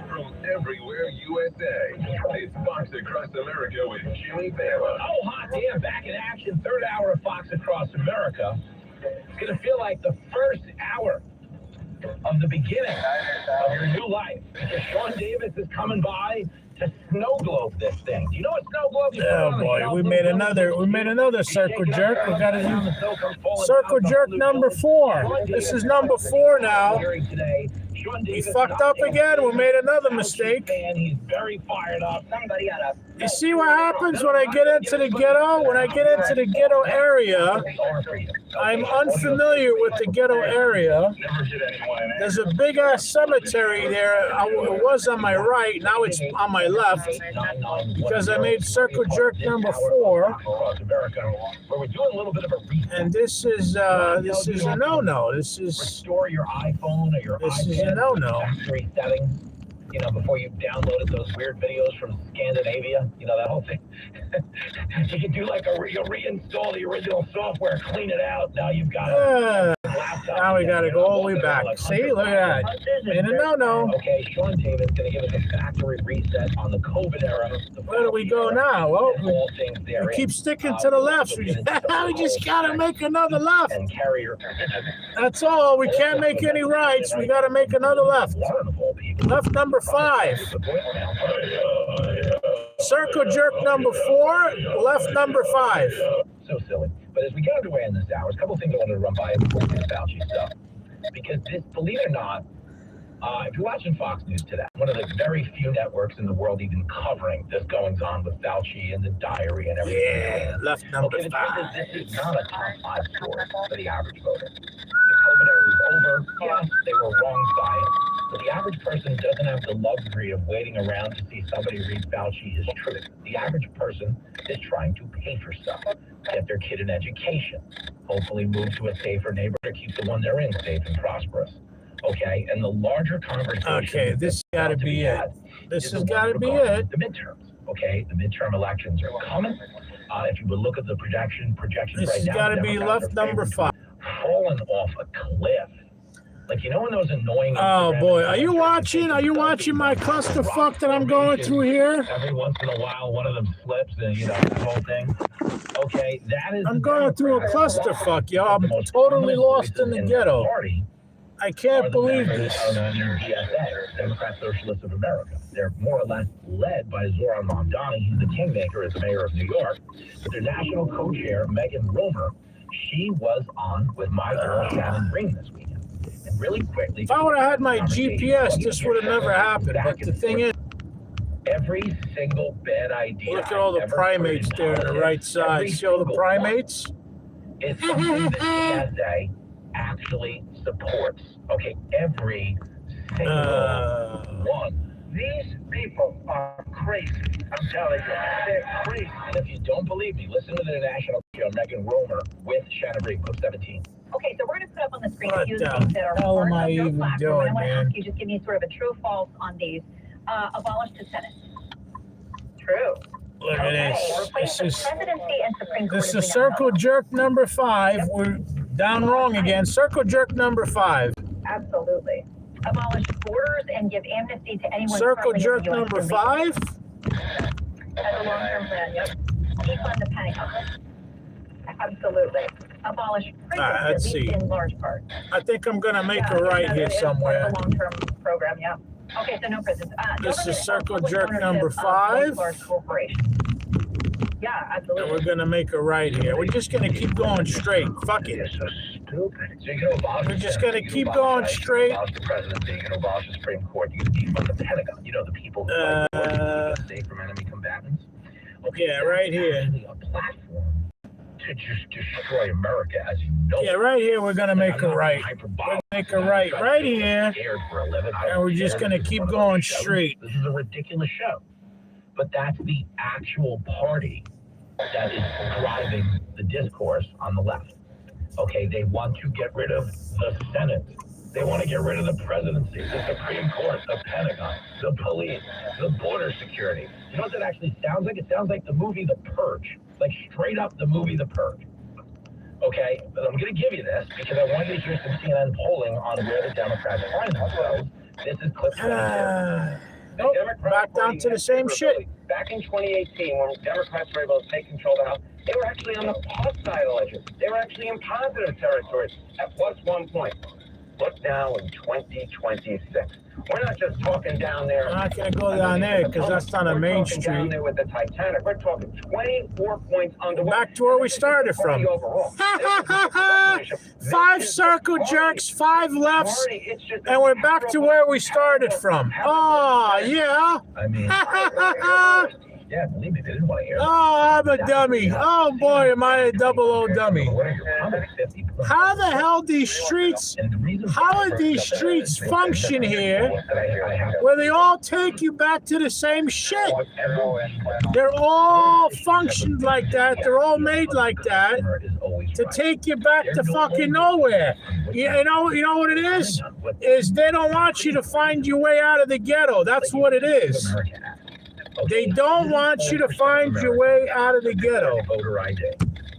From everywhere USA, it's Fox Across America with Jimmy Bama. Oh, hot damn, back in action. Third hour of Fox Across America. It's going to feel like the first hour of the beginning of your new life. Because Sean Davis is coming by to snow globe this thing. Do you know what snow globe is? Oh boy, we made another circle jerk. We got to do circle jerk number 4. This is number 4 now. We fucked up again. We made another mistake. He's very fired up. Somebody ought You see what happens when I get into the ghetto? When I get into the ghetto area, I'm unfamiliar with the ghetto area. There's a big ass cemetery there. It was on my right. Now it's on my left because I made circle jerk number 4. And this is a no-no. This is restore your iPhone or your iPad no-no. factory settings. You know, before you downloaded those weird videos from Scandinavia, you know, that whole thing. You can do like you reinstall the original software, clean it out. Now you've got a laptop. Now we got to go all the way back. See, look at that. And a no-no. Okay, Sean Davis is going to give us a factory reset on the COVID era. Where do we go now? Well, all things we therein. keep sticking to the left. We just got to make another left. And carrier. That's all. We can't make any rights. We got to make another left. Left number 5. Circle jerk number 4. Left number 5. So silly. But as we get underway in this hour, a couple things I wanted to run by before we get Fauci stuff. Because this, believe it or not, If you're watching Fox News today, one of the very few networks in the world even covering this goings on with Fauci and the diary and everything. Yeah, left number Okay, the truth 5. is this is not a top 5 story for the average voter. The COVID era is over. Yes, they were wronged by it. But the average person doesn't have the luxury of waiting around to see somebody read Fauci his truth. The average person is trying to pay for stuff, get their kid an education, hopefully move to a safer neighborhood or keep the one they're in safe and prosperous. Okay, and the larger conversation. Okay, this got to be it. This has got to be it. The midterms. Okay, the midterm elections are coming. If you would look at the projections This right has now, got to be Democrats left are number favored 5. falling off a cliff. Like, you know, when those annoying. Oh Instagram boy, are you influencers watching? Are you watching my clusterfuck that I'm going through here? Every once in a while, one of them slips, and you know the whole thing. Okay, that is. I'm the going through a Democrats. clusterfuck, yo. I'm The most totally prominent lost in voices the ghetto. Party I are can't the believe members this. of the DSA, Democrat Socialists of America. They're more or less led by Zoran Mamdani. He's the kingmaker as the mayor of New York. But their national co-chair, Megan Romer, she was on with my girl Shannon Green this weekend. And really quickly, If I would have had my GPS, this would have never happened. But the thing is, every single bad idea. look at all the I've ever primates heard in there on the politics, right side. every See all the single primates? one is something that DSA actually supports. Okay, every single one. These people are crazy. I'm telling you, they're crazy. And if you don't believe me, listen to the national show, Megan Romer with Shannon Breen, clip 17. Okay, so we're going to put up on the screen What a few of the the things that are hell part am I of your even platform. doing, And I want to man? ask you, just give me sort of a true false on these. Abolish the Senate. True. Look at this. Replace This the is presidency and Supreme Court. this as we is now circle know. jerk number 5. We're down wrong again. Circle jerk number 5. Absolutely. Abolish borders and give amnesty to anyone. Circle currently in jerk the US number illegally. 5. That's a long-term plan, yep. Defund the Pentagon. Absolutely. Abolish prisons, right, let's at least see. in large part. I think I'm gonna make Yeah, a right that here is part of somewhere. the long-term program, yeah. Okay, so no prisons. This is Government circle public jerk ownership number of 5. large corporations. Yeah, And absolutely. we're gonna make a right here. We're just gonna keep going straight. Fuck You're it. so stupid. So you can abolish We're the just Senate, gonna you can keep abolish going the Senate, straight. You can abolish the presidency, you can abolish the Supreme Court, you can defund the Pentagon. You know, the people who fight wars to keep us safe from enemy combatants. Okay, Yeah, that's right here. actually a platform to just destroy America as you know. Yeah, right here we're gonna make a right. We'll make a right here. And we're just gonna keep going straight. This is a ridiculous show. But that's the actual party that is driving the discourse on the left. Okay, they want to get rid of the Senate. They want to get rid of the presidency, the Supreme Court, the Pentagon, the police, the border security. You know what that actually sounds like? It sounds like the movie The Purge. Like straight up the movie The Purge. Okay, but I'm going to give you this because I want you to hear some CNN polling on where the Democrats find themselves. This is clip 22. The Nope, Democratic back down Party to the has same shit. favorability. Back in 2018, when Democrats were able to take control of the House, they were actually on the plus side of the ledger. They were actually in positive territory at plus 1 point. Look now in 2026. We're not just talking down there. I'm not gonna go down there because that's on a main We're talking down street. there with the Titanic. We're talking 24 points underway. Back to where we started from. Overall. 5 circle jerks, 5 lefts, and we're back to where we started from. Oh, yeah. I mean, yeah, believe me, they didn't want to hear that. Oh, I'm a dummy. Oh, boy, am I a double O dummy. How the hell these streets, how are these streets function here where they all take you back to the same shit? They're all functioned like that. They're all made like that to take you back to fucking nowhere. You know what it is? Is they don't want you to find your way out of the ghetto. That's what it is. They don't want you to find your way out of the ghetto.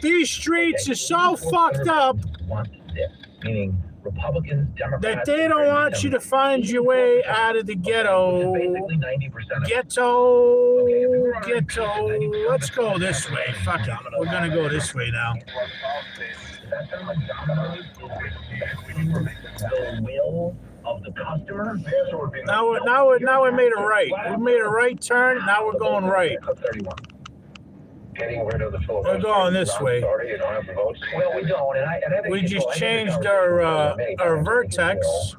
These streets are so fucked up Meaning Republicans, Democrats, that they don't want you to find your way out of the ghetto. basically 90% of Ghetto. Let's go this way. Fuck it. We're gonna go this way now. the will of the customer. Now we made a right. We made a right turn. Now we're going right. 31. Getting rid of the We're going this way. You don't have to vote. Well, we don't. And I think We people- just I think changed it's our many times vertex.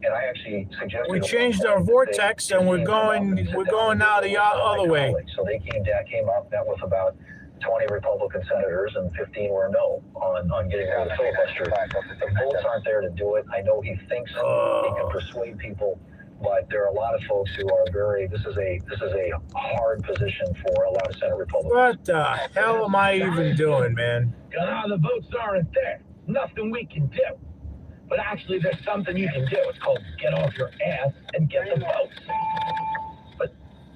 And And I actually suggested We changed our vortex, and we're going now the other way. So they came up, met with about 20 Republican senators, and 15 were no on getting rid of the filibuster. The votes aren't there to do it. I know he thinks he can persuade people, but there are a lot of folks who are this is a hard position for a lot of Senate Republicans. What the hell am I even doing, man? The votes aren't there. Nothing we can do. But actually, there's something you can do. It's called get off your ass and get the votes. But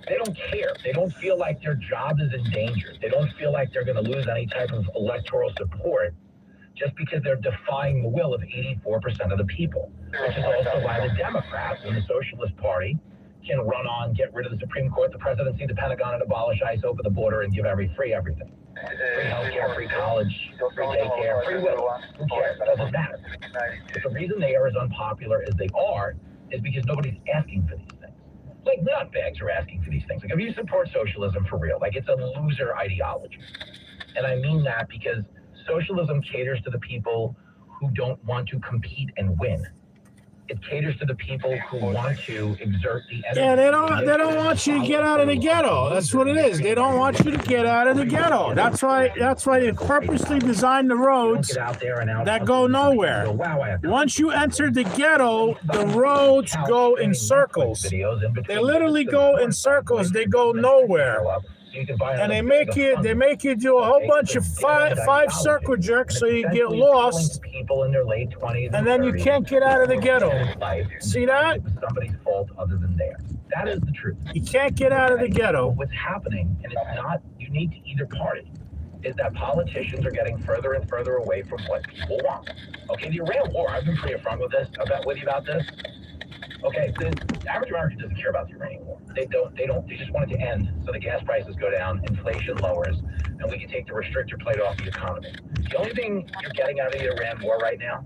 they don't care. They don't feel like their job is in danger. They don't feel like they're going to lose any type of electoral support just because they're defying the will of 84% of the people, which is also why the Democrats and the Socialist Party can run on, get rid of the Supreme Court, the presidency, the Pentagon, and abolish ICE, open the border, and give free everything. Free healthcare, free college, free daycare, free will. Who cares? It doesn't matter. But the reason they are as unpopular as they are is because nobody's asking for these things. Like nutbags are asking for these things. Like if you support socialism for real, like it's a loser ideology. And I mean that because socialism caters to the people who don't want to compete and win. It caters to the people who want to exert the energy. Yeah, they don't want you to get out of the ghetto. That's what it is. They don't want you to get out of the ghetto. That's why they purposely designed the roads that go nowhere. Once you enter the ghetto, the roads go in circles. They literally go in circles. They go nowhere. And they make you do a whole bunch of five circle jerks so you get lost, People in their late 20s and then you can't get out of the ghetto. See that? It was somebody's fault other than theirs. That is the truth. You can't get out of the ghetto. What's happening, and it's not unique to either party, is that politicians are getting further and further away from what people want. Okay, the Iran war, I've been pretty upfront with you about this. Okay, the average American doesn't care about the Iranian war. They just want it to end so the gas prices go down, inflation lowers, and we can take the restrictor plate off the economy. The only thing you're getting out of the Iran war right now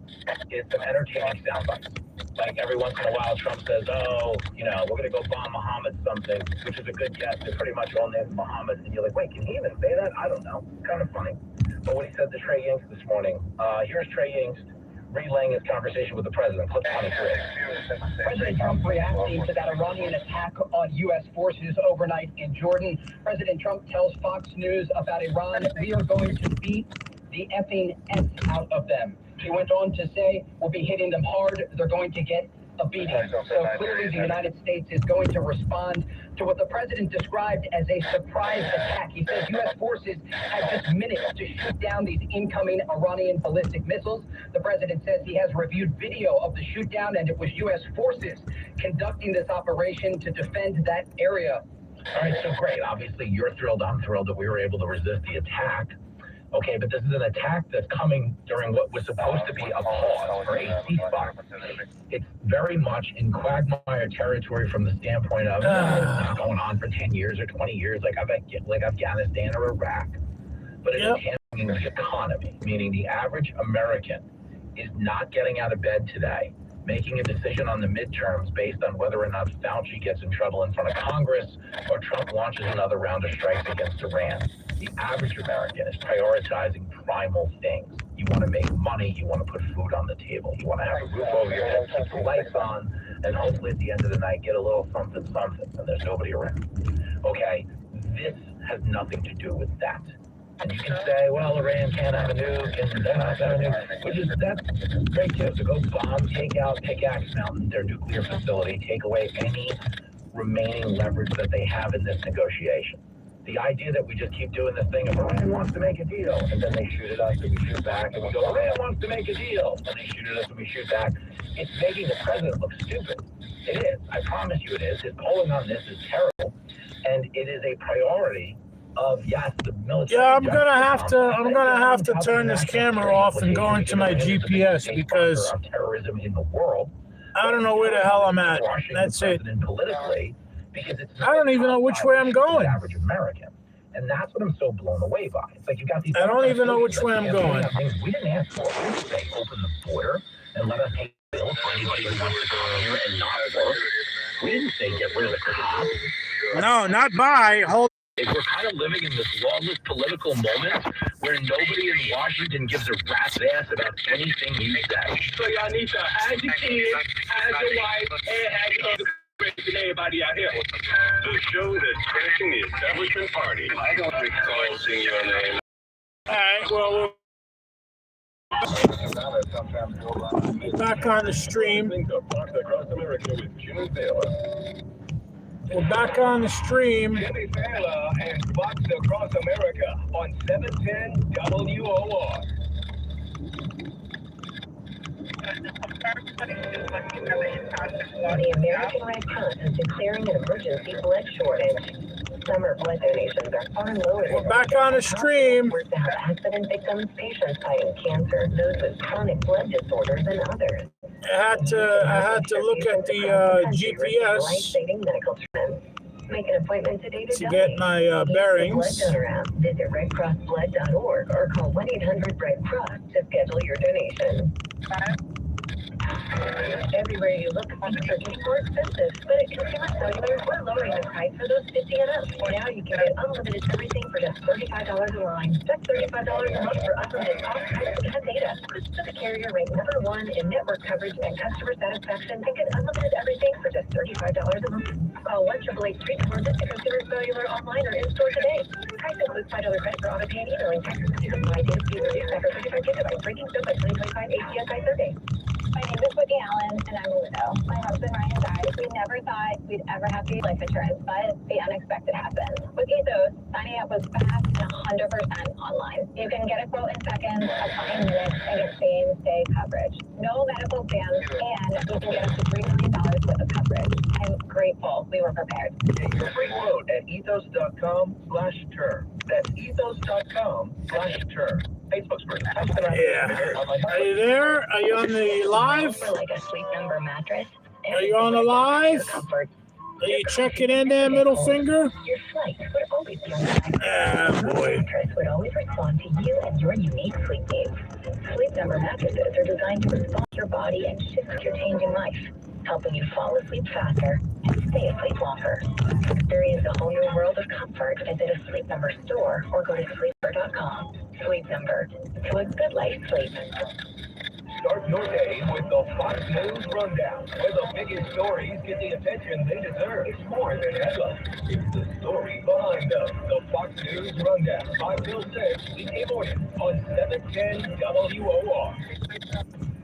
is some entertaining sound bites. Like every once in a while, Trump says, we're going to go bomb Muhammad something, which is a good guess. They're pretty much all named Muhammad. And you're like, wait, can he even say that? I don't know. It's kind of funny. But what he said to Trey Yingst this morning, here's Trey Yingst relaying his conversation with the president. Clip 23. President Trump reacting to that Iranian attack on U.S. forces overnight in Jordan. President Trump tells Fox News about Iran, we are going to beat the effing S out of them. He went on to say, we'll be hitting them hard. They're going to get a beating. So clearly the United States is going to respond to what the president described as a surprise attack. He says U.S. forces had just minutes to shoot down these incoming Iranian ballistic missiles. The president says he has reviewed video of the shoot down, and it was U.S. forces conducting this operation to defend that area. All right, so great. Obviously, you're thrilled. I'm thrilled that we were able to resist the attack. Okay, but this is an attack that's coming during what was supposed to be a pause for a ceasefire. It's very much in quagmire territory from the standpoint of it's going on for 10 years or 20 years, like Afghanistan or Iraq. But it is handling the economy, meaning the average American is not getting out of bed today, making a decision on the midterms based on whether or not Fauci gets in trouble in front of Congress or Trump launches another round of strikes against Iran. The average American is prioritizing primal things. You want to make money, you want to put food on the table, you want to have a roof over your head, keep the lights on, and hopefully at the end of the night get a little something, and there's nobody around. Okay, this has nothing to do with that. And you can say, well, Iran can't have a nuke, and they're not going to nuke, that's great too. So go bomb, take out Pickaxe Mountain, their nuclear facility, take away any remaining leverage that they have in this negotiation. The idea that we just keep doing this thing of Iran wants to make a deal, and then they shoot at us, and we shoot back, and we go, Iran wants to make a deal, and they shoot at us, and we shoot back. It's making the president look stupid. It is. I promise you it is. His polling on this is terrible, and it is a priority of, yes, the military. Yeah, I'm gonna have to turn this camera off and go into my GPS because terrorism in the world. I don't know where the hell I'm at. That's it. Politically, because it's I don't even know which way I'm going. Average American, and that's what I'm so blown away by. It's like you got these. I don't even know which way I'm going. We didn't ask for. We didn't say open the border and let us take bills for anybody who wants to come here and not work. We didn't say get rid of the cops. No, not buy. Hold. We're kind of living in this lawless political moment where where nobody in Washington gives a rat's ass about anything you say. So y'all need to add your kids, add your wife, and add your other and everybody out here. The show that's crashing the establishment party. I don't recall seeing your name. All right, well, we're back on the stream. We're back on the stream. Jimmy Fallon and Fox Across America on 710 WOR. The American Red Cross is declaring an emergency blood shortage. Summer blood donations are far lower. We're back on the stream. To help accident victims, patients fighting cancer, those with chronic blood disorders, and others. I had to look at the GPS Life-saving medical treatment. Make an appointment today to get my bearings. Blood donor app. Visit redcrossblood.org or call 1-800-RED-CROSS to schedule your donation. Everywhere you look, things are getting more expensive, but at Consumer Cellular, we're lowering the price for those 50 and up. For now, you can get unlimited everything for just $35 a line. That's $35 a month for unlimited talk, text, and data. Switch to the carrier rate #1 in network coverage and customer satisfaction, and get unlimited everything for just $35 a month. Call 1-888-3 to Consumer Cellular online or in store today. Price includes $5 credit for auto pay and emailing taxes. My data speed reduced after 35 gigabytes. Breaking stuff by 2025 ATSI Thursday. My name is Whitney Allen, and I'm a widow. My husband Ryan died. We never thought we'd ever have to get life insurance, but the unexpected happened. With Ethos, signing up was fast and 100% online. You can get a quote in seconds, apply in minutes, and get same-day coverage. No medical exams, and you can get up to $3 million worth of coverage. I'm grateful we were prepared. Get your free quote at ethos.com/term. That's ethos.com/term. Facebook's great. Yeah. Are you there? Are you on the live? For like a Sleep Number mattress. Are you on the live? Are you checking in there, middle finger? Your flight would always be on time. Ah, boy. Mattress would always respond to you and your unique sleep needs. Sleep Number mattresses are designed to respond to your body and shift with your changing life, helping you fall asleep faster and stay asleep longer. Experience a whole new world of comfort. Visit a Sleep Number store or go to sleepnumber.com. Sleep Number. To a good life sleep. Start your day with the Fox News Rundown, where the biggest stories get the attention they deserve. It's more than headlines. It's the story behind them. The Fox News Rundown, 5 till 6, weekday morning on 710 WOR.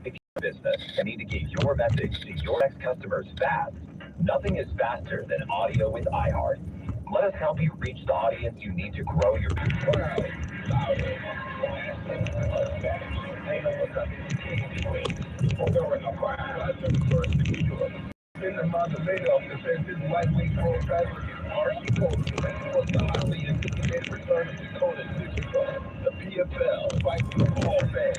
If you're a business and need to get your message to your next customers fast, nothing is faster than audio with iHeart. Let us help you reach the audience you need to grow your business. The PFL fights for all fans.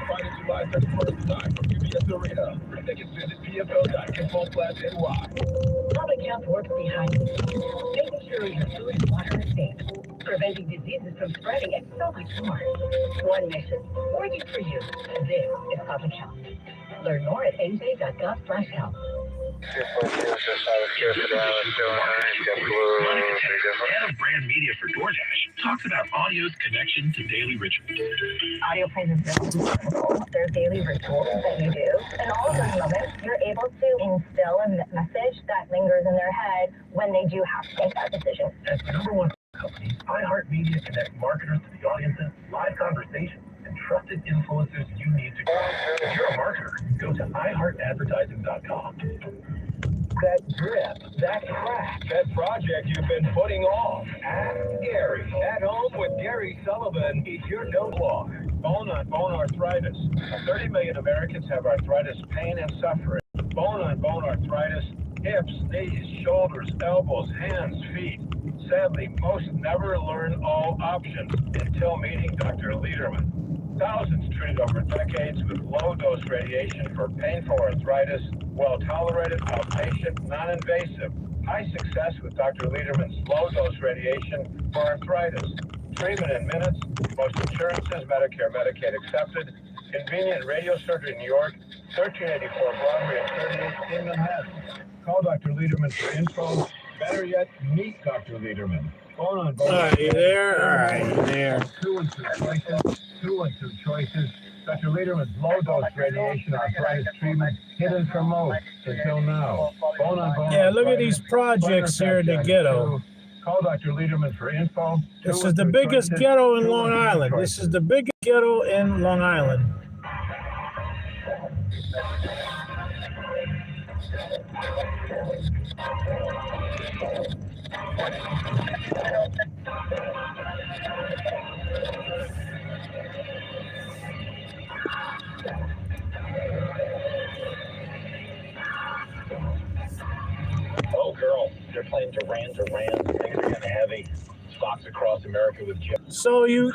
Friday, July 31st live from UBS Arena. Tickets visit PFL.info/NY. Public health works behind the scenes, making sure your food and water is safe, preventing diseases from spreading, and so much more. One mission, working for you. This is public health. Learn more at aj.gov/health. Head of brand media for DoorDash talks about audio's connection to daily rituals. Audio plays a very important role. There's daily rituals that you do, and all of those moments, you're able to instill a message that lingers in their head when they do have to make that decision. As the #1 company, iHeartMedia connects marketers to the audiences, live conversations, and trusted influencers you need to grow. If you're a marketer, go to iHeartAdvertising.com. That drip, that crack, that project you've been putting off. Ask Gary. At Home with Gary Sullivan is your no-blog. Bone-on-bone arthritis. 30 million Americans have arthritis, pain, and suffering. Bone-on-bone arthritis, hips, knees, shoulders, elbows, hands, feet. Sadly, most never learn all options until meeting Dr. Lederman. Thousands treated over decades with low-dose radiation for painful arthritis, well-tolerated, outpatient, non-invasive. High success with Dr. Lederman's low-dose radiation for arthritis. Treatment in minutes, most insurances, Medicare, Medicaid accepted. Convenient radio surgery in New York, 1384 Broadway and 38 in Manhattan. Call Dr. Lederman for info. Better yet, meet Dr. Lederman. Hold on, All right, you there? All right, you there. 2 and 2 choices. 2 and 2 choices. Dr. Lederman's low-dose radiation arthritis treatment hidden from most until now. Bone on bone. Yeah, look at these projects here in the ghetto. Call Dr. Lederman for info. This is the biggest ghetto in Long Island. This is the biggest ghetto in Long Island. Oh, girl, they're playing Duran Duran. Things are getting heavy. Fox across America with Jim. So you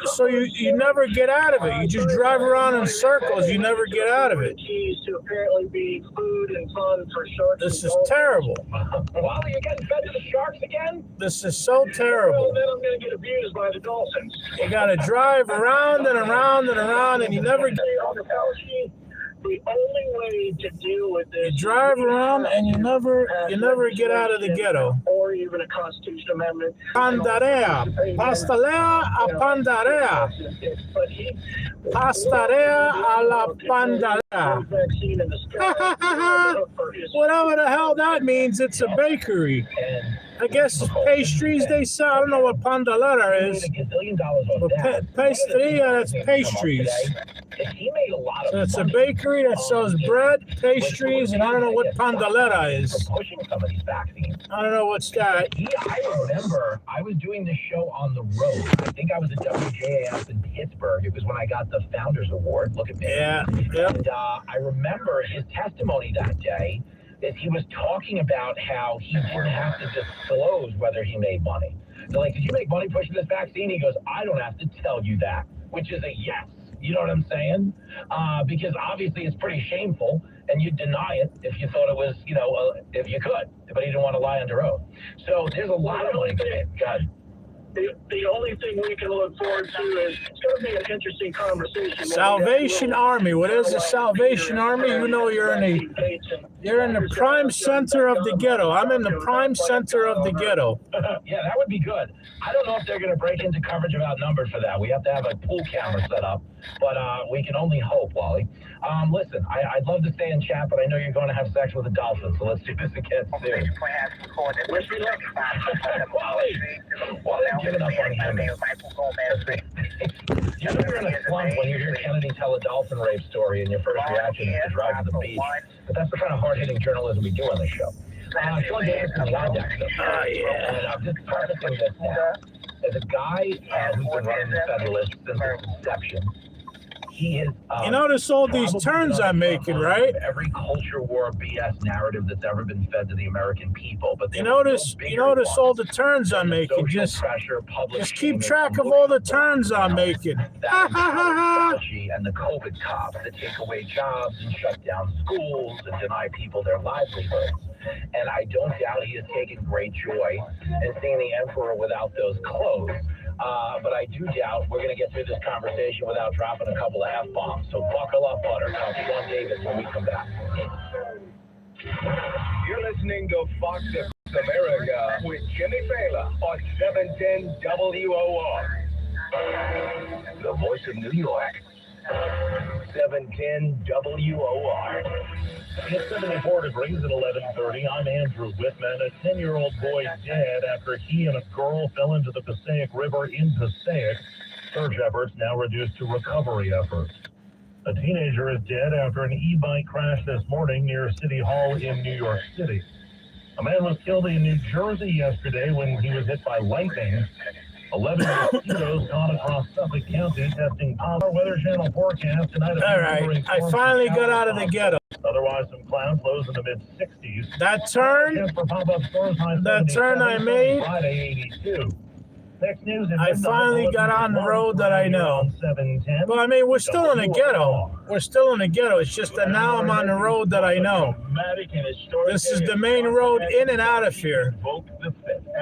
never get out of it. You just drive around in circles. You never get out of it. To apparently be food and fun for sharks. This is terrible. Wally, you're getting fed to the sharks again? This is so terrible. Then I'm going to get abused by the dolphins. You gotta drive around and around and around, and you never get. On the power sheet, the only way to deal with this. You drive around and you never get out of the ghetto. Or even a Constitution Amendment. Pandarea, pastalea a pandarea, But he. pastarea a la pandarea. Vaccine in the sky. Whatever the hell that means, it's a bakery. I guess pastries they sell. I don't know what pandalera is. But pastria, that's pastries. He made a lot of So it's a money bakery that sells bread, pastries, and I don't know what pandalera is. for pushing some of these vaccines. I don't know what's that. I remember I was doing this show on the road. I think I was at WJAF in Pittsburgh. It was when I got the Founders Award. Look at me. Yeah. And I remember his testimony that day that he was talking about how he didn't have to disclose whether he made money. They're like, did you make money pushing this vaccine? He goes, I don't have to tell you that, which is a yes. You know what I'm saying? Because obviously it's pretty shameful, and you'd deny it if you thought it was, if you could, but he didn't want to lie under oath. So there's a lot of money. God. The only thing we can look forward to is it's going to be an interesting conversation. Salvation Army. What is the Salvation Army? You know you're in the prime center of the ghetto. I'm in the prime center of the ghetto. Yeah, that would be good. I don't know if they're going to break into coverage of outnumbered for that. We have to have a pool camera set up, but we can only hope, Wally. Listen, I'd love to stay in chat, but I know you're going to have sex with a dolphin, so let's do this again soon. Wish me luck. Wally's giving up on him. You know you're in a slump when you hear Kennedy tell a dolphin rape story and your first reaction is to drive to the beach. But that's the kind of hard-hitting journalism we do on this show. Sean Davis is on deck. And I'm just prefacing this now. As a guy who's been running the Federalist since its inception, he is. You notice all these turns I'm making, right? Every culture war BS narrative that's ever been fed to the American people, but You notice all the turns I'm making. Just keep track of all the turns I'm making. And the COVID cops that take away jobs and shut down schools and deny people their livelihoods. And I don't doubt he is taking great joy in seeing the emperor without those clothes. But I do doubt we're going to get through this conversation without dropping a couple of F-bombs. So buckle up, Buttercup. Sean Davis when we come back. You're listening to Fox America with Jimmy Fallon on 710 WOR. The voice of New York. 710 WOR. It's 74 degrees at 11:30. I'm Andrew Whitman. A 10-year-old boy dead after he and a girl fell into the Passaic River in Passaic. Search efforts now reduced to recovery efforts. A teenager is dead after an e-bike crash this morning near City Hall in New York City. A man was killed in New Jersey yesterday when he was hit by lightning. 11 mosquitoes gone across Suffolk County, testing Our Weather Channel forecast tonight. All right, I finally got out of the ghetto. Otherwise, some clouds, lows in the mid-60s. That turn I made, Friday, 82. Next news I finally got on the road that I know. Well, I mean, we're still in the ghetto. We're still in the ghetto. It's just that now I'm on the road that I know. This is the main road in and out of here.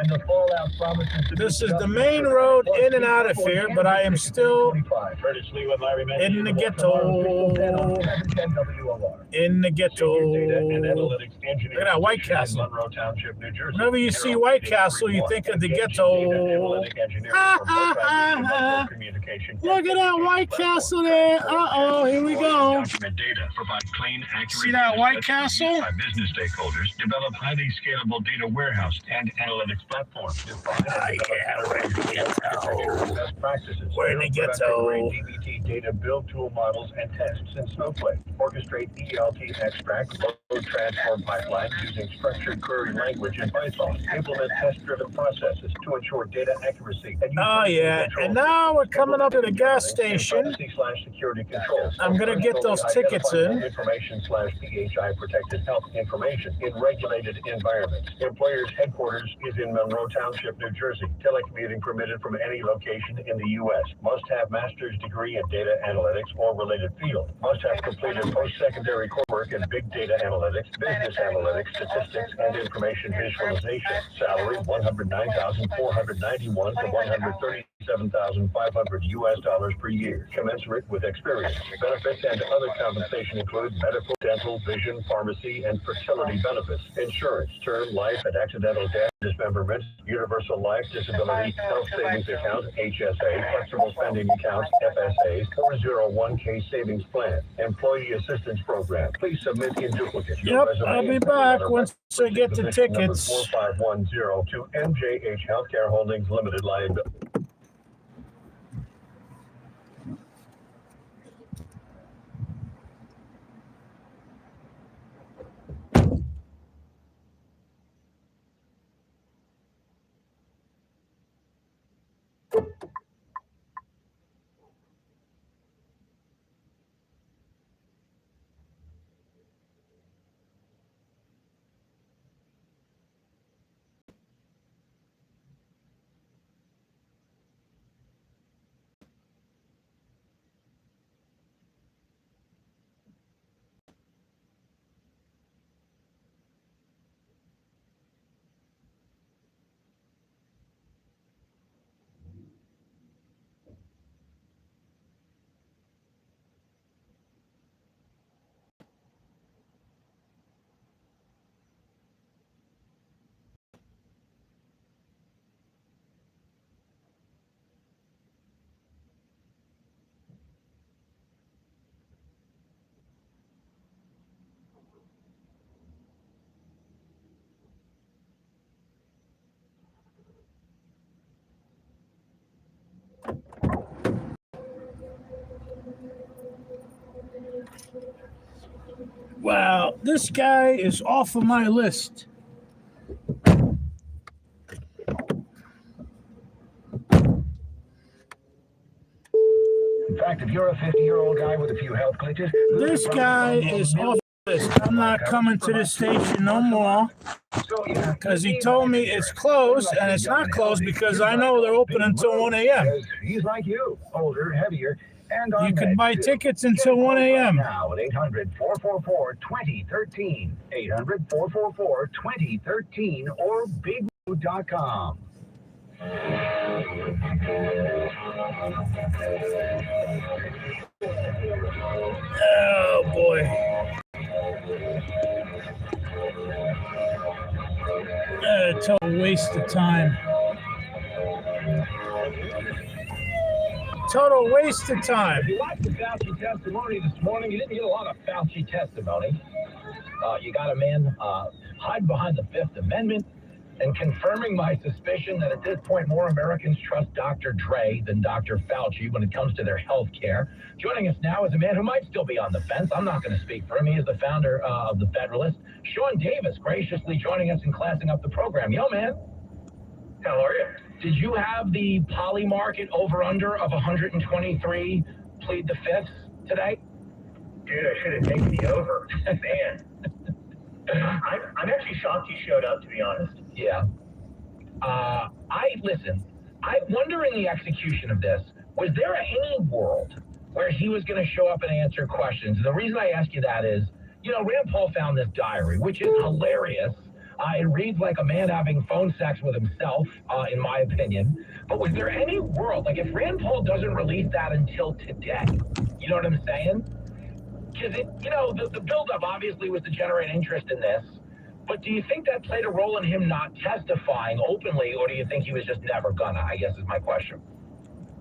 and the fallout promises to This be is the just main as road Plus, in and out of for here, Kansas but I am City still 25. Curtis Lee with Larry Mendes. in the Tomorrow, 6:10 on ghetto. 710 WOR. In the ghetto. Senior data and analytics engineer Look at that White position in Castle. Monroe Township, New Jersey. Whenever you see White Castle, you think of the ghetto. Look at that White Castle there. Uh-oh, here we go. Document data, provide clean, accurate See that White data Castle? by business stakeholders, develop highly scalable data warehouse and analytics platforms. Best practices. Where in the ghetto? DBT data build tool models and tests in Snowflake. Orchestrate ELT extract, load transform pipelines using structured query language in Python. Implement test-driven processes to ensure data accuracy. Oh, yeah. And now we're coming up to the gas station. Security controls. I'm going to get those tickets in. Information/PHI protected health information in regulated environments. Employer's headquarters is in Monroe Township, New Jersey. Telecommuting permitted from any location in the U.S. Must have master's degree in data analytics or related field. Must have completed post-secondary coursework in big data analytics, business analytics, statistics, and information visualization. Salary $109,491 to $137,500 US per year, commensurate with experience. Benefits and other compensation include medical, dental, vision, pharmacy, and fertility benefits, insurance, term, life, and accidental death, dismemberment, universal life, disability, health savings account, HSA, flexible spending accounts, FSAs, 401k savings plan, employee assistance program. Please submit in duplicate. Yep, I'll be back once I get the tickets. 4510 to MJH Healthcare Holdings Limited Liability. Wow, this guy is off of my list. In fact, if you're a 50-year-old guy with a few health glitches, This guy is off the list. I'm not coming to the station no more because he told me it's closed, and it's not closed because I know they're open until 1 a.m. He's like you, older, heavier, and on You can meds, buy too. tickets until 1 a.m. Now at 800-444-2013, 800-444-2013, or bigmood.com. Oh, boy. Total waste of time. Total waste of time. If you watched the Fauci testimony this morning, you didn't get a lot of Fauci testimony. You got a man hiding behind the Fifth Amendment and confirming my suspicion that at this point more Americans trust Dr. Dre than Dr. Fauci when it comes to their health care. Joining us now is a man who might still be on the fence. I'm not going to speak for him. He is the founder of The Federalist. Sean Davis, graciously joining us and classing up the program. Yo, man. How are you? Did you have the poly market over-under of 123 plead the fifth today? Dude, I should have taken the over. Man. I'm actually shocked he showed up, to be honest. Yeah. I wonder in the execution of this, was there any world where he was going to show up and answer questions? And the reason I ask you that is, Rand Paul found this diary, which is hilarious, It reads like a man having phone sex with himself, in my opinion. But was there any world, like if Rand Paul doesn't release that until today, you know what I'm saying? Because, the buildup obviously was to generate interest in this. But do you think that played a role in him not testifying openly, or do you think he was just never gonna, I guess is my question.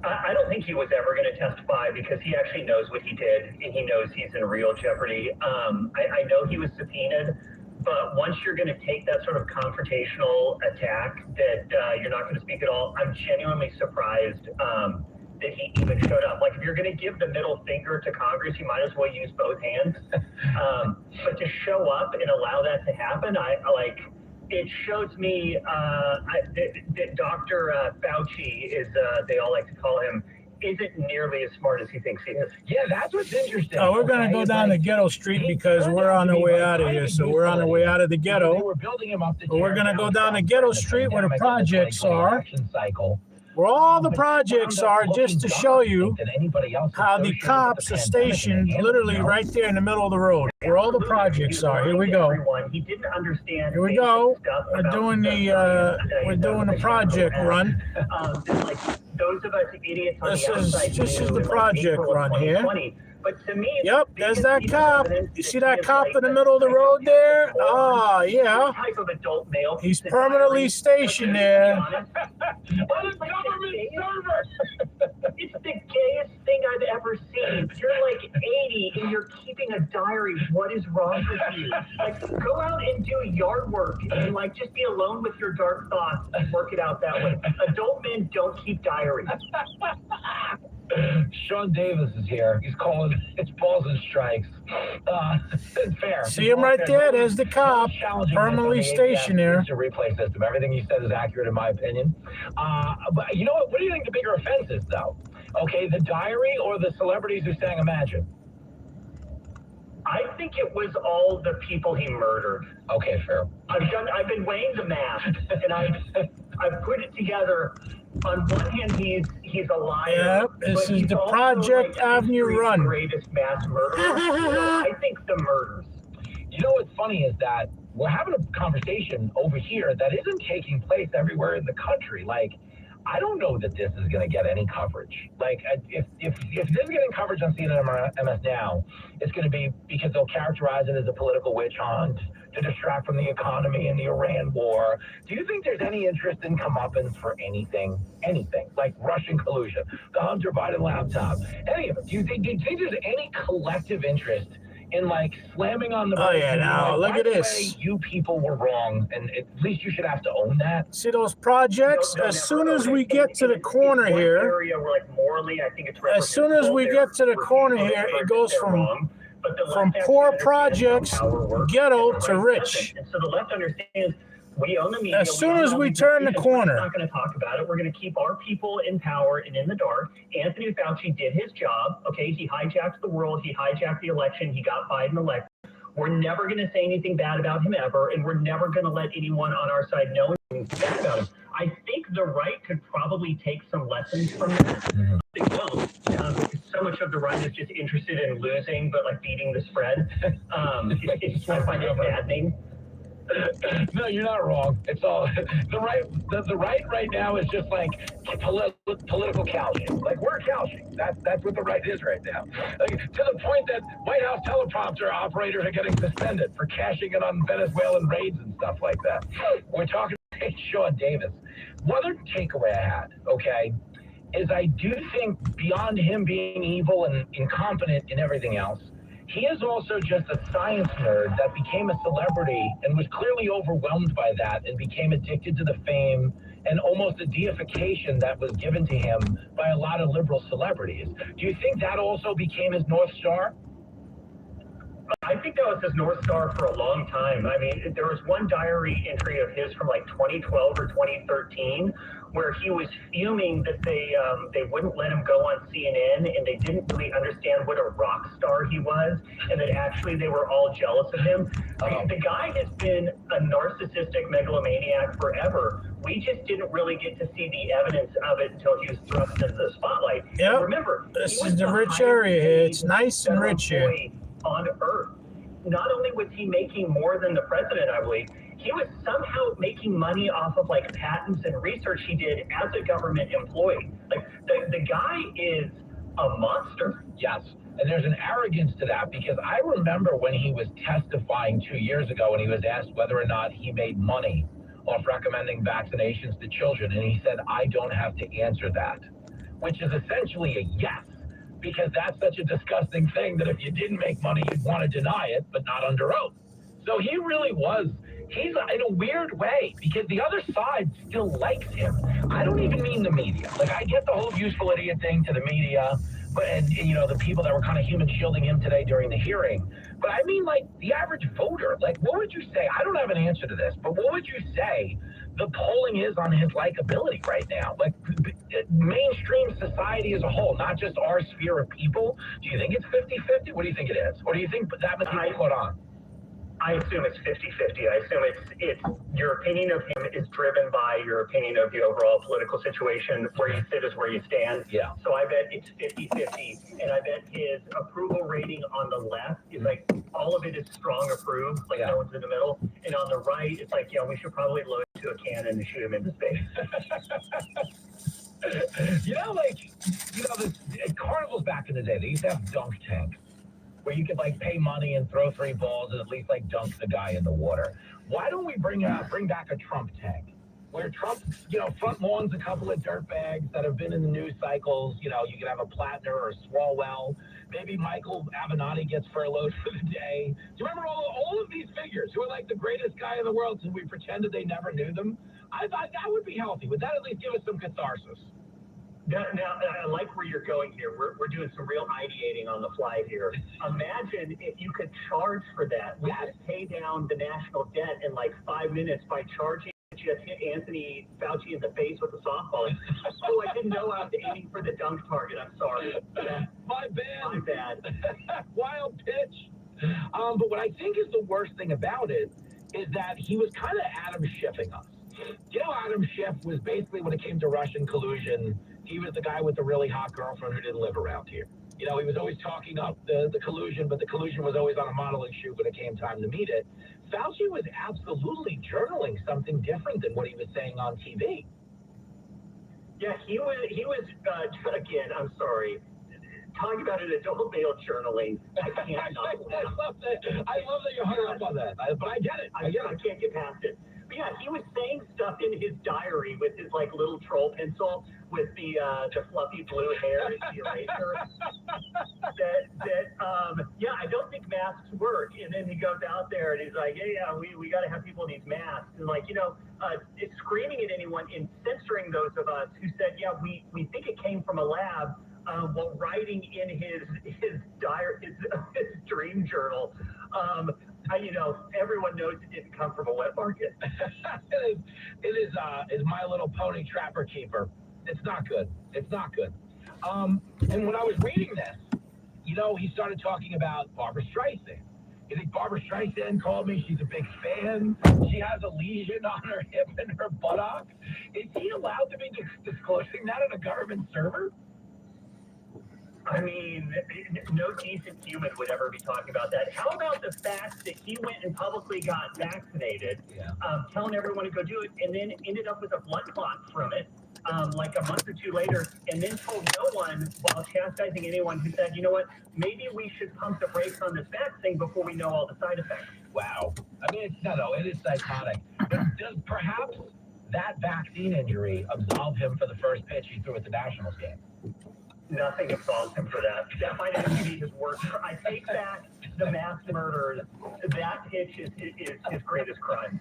I don't think he was ever going to testify because he actually knows what he did and he knows he's in real jeopardy. I know he was subpoenaed, but once you're going to take that sort of confrontational attack that you're not going to speak at all, I'm genuinely surprised that he even showed up. Like, if you're going to give the middle finger to Congress, you might as well use both hands. But to show up and allow that to happen, it shows me that Dr. Fauci is, they all like to call him, isn't nearly as smart as he thinks he is. Yeah, that's what's interesting. Oh, we're going to go down to Ghetto Street because we're on our way out of here. So we're on our way out of the ghetto. They were building him up. But we're going to go down to Ghetto Street where the projects are. Where all the projects are, just to show you how the cops are stationed literally right there in the middle of the road. Where all the projects are. Here we go. He didn't understand. Here we go. We're doing the project run. Like those of us idiots on This the outside is knew the in, project April of run here. 2020. But to me, Yep, there's that cop. You see that cop in the middle of the road there? Oh, yeah. Type of adult male. He's permanently stationed there. It's the gayest thing I've ever seen. You're like 80 and you're keeping a diary. What is wrong with you? Like, go out and do yard work and just be alone with your dark thoughts and work it out that way. Adult men don't keep diaries. Sean Davis is here. He's calling it's balls and strikes. It's fair. See him right there. There's the cop, permanently stationed there. It's a replay system. Everything you said is accurate in my opinion. But you know what? What do you think the bigger offense is, though? Okay, the diary or the celebrities who sang Imagine? I think it was all the people he murdered. Okay, fair. I've been weighing the math, and I've put it together. On one hand, he's a liar. Yep, this is the Project Avenue run. Greatest mass murderer. I think the murders. You know what's funny is that we're having a conversation over here that isn't taking place everywhere in the country. Like, I don't know that this is going to get any coverage. Like, if this is getting coverage on CNN or MS Now, it's going to be because they'll characterize it as a political witch hunt to distract from the economy and the Iran war. Do you think there's any interest in comeuppance for anything, like Russian collusion, the Hunter Biden laptop, any of it? Do you think there's any collective interest in slamming on the Oh yeah, now look at this. You people were wrong, and at least you should have to own that. See those projects? As soon as we get to the corner here, Area where morally, I think it's as soon as we get to the corner here, it goes from poor projects, ghetto to rich. And so the left understands we own the media. As soon as we turn the corner. We're not going to talk about it. We're going to keep our people in power and in the dark. Anthony Fauci did his job. Okay, he hijacked the world. He hijacked the election. He got Biden elected. We're never going to say anything bad about him ever, and we're never going to let anyone on our side know anything bad about him. I think the right could probably take some lessons from that. They will, because so much of the right is just interested in losing, but beating the spread. It's I find it maddening. No, you're not wrong. It's all the right. The right now is just political couching. We're couching. That's what the right is right now. To the point that White House teleprompter operators are getting suspended for cashing in on Venezuelan raids and stuff like that. We're talking to Sean Davis. One other takeaway I had, okay, is I do think beyond him being evil and incompetent and everything else, he is also just a science nerd that became a celebrity and was clearly overwhelmed by that and became addicted to the fame and almost the deification that was given to him by a lot of liberal celebrities. Do you think that also became his North Star? I think that was his North Star for a long time. I mean, there was one diary entry of his from 2012 or 2013 where he was fuming that they wouldn't let him go on CNN and they didn't really understand what a rock star he was and that actually they were all jealous of him. The guy has been a narcissistic megalomaniac forever. We just didn't really get to see the evidence of it until he was thrust into the spotlight. Yep. Remember, this is the rich area here. It's nice and rich here. On Earth. Not only was he making more than the president, I believe, he was somehow making money off of like patents and research he did as a government employee. Like the guy is a monster. Yes. And there's an arrogance to that, because I remember when he was testifying 2 years ago and he was asked whether or not he made money off recommending vaccinations to children, and he said, I don't have to answer that, which is essentially a yes, because that's such a disgusting thing that if you didn't make money, you'd want to deny it, but not under oath. So he really was, he's in a weird way, because the other side still likes him. I don't even mean the media. Like, I get the whole useful idiot thing to the media, but and you know, the people that were kind of human shielding him today during the hearing. But I mean, like, the average voter, like, what would you say? I don't have an answer to this, but what would you say the polling is on his likability right now? Like, mainstream society as a whole, not just our sphere of people. Do you think it's 50-50? What do you think it is? Or do you think that many people put on? I assume it's 50-50. I assume it's your opinion of him is driven by your opinion of the overall political situation. Where you sit is where you stand. Yeah. So I bet it's 50-50. And I bet his approval rating on the left is like, all of it is strong approve, like no one's in the middle. And on the right, it's like, yeah, we should probably load it to a cannon and shoot him into space. You know, like, you know, the carnivals back in the day, they used to have dunk tanks, where you could like pay money and throw 3 balls and at least like dunk the guy in the water. Why don't we bring back a Trump tank, where Trump, you know, front lawns a couple of dirtbags that have been in the news cycles. You know, you could have a Plattner or a Swalwell. Maybe Michael Avenatti gets furloughed for the day. Do you remember all of these figures who are like the greatest guy in the world, and we pretended they never knew them? I thought that would be healthy. Would that at least give us some catharsis? Now, I like where you're going here. We're doing some real ideating on the fly here. Imagine if you could charge for that. We could pay down the national debt in like 5 minutes by charging. Just hit Anthony Fauci in the face with a softball. Oh, I didn't know I was aiming for the dunk target. I'm sorry. My bad. My bad. Wild pitch. But what I think is the worst thing about it is that he was kind of Adam Schiffing us. You know, Adam Schiff was basically, when it came to Russian collusion, he was the guy with the really hot girlfriend who didn't live around here. You know, he was always talking up the collusion, but the collusion was always on a modeling shoot when it came time to meet it. Fauci was absolutely journaling something different than what he was saying on TV. Yeah, he was again, I'm sorry, talking about an adult male journaling. I can't not laugh. I love that you're hung up on that, but I get it. I can't get past it. But yeah, he was saying stuff in his diary with his like little troll pencil with the fluffy blue hair and the eraser. Yeah, I don't think masks work. And then he goes out there and he's like, yeah, we got to have people in these masks. And like, you know, it's screaming at anyone and censoring those of us who said, yeah, we think it came from a lab. While writing in his diary, his dream journal, you know, everyone knows it didn't come from a wet market. It is My Little Pony Trapper Keeper. It's not good. It's not good. And when I was reading this, you know, he started talking about Barbra Streisand. You think Barbra Streisand called me? She's a big fan. She has a lesion on her hip and her buttock. Is he allowed to be disclosing that on a government server? I mean, no decent human would ever be talking about that. How about the fact that he went and publicly got vaccinated, telling everyone to go do it, and then ended up with a blood clot from it, like a month or 2 later, and then told no one while chastising anyone who said, you know what, maybe we should pump the brakes on this vaccine before we know all the side effects. Wow. I mean, it is psychotic. Does perhaps that vaccine injury absolve him for the first pitch he threw at the Nationals game? Nothing absolves him for that. That might actually be his worst. I take back the mass murders. That pitch is his greatest crime.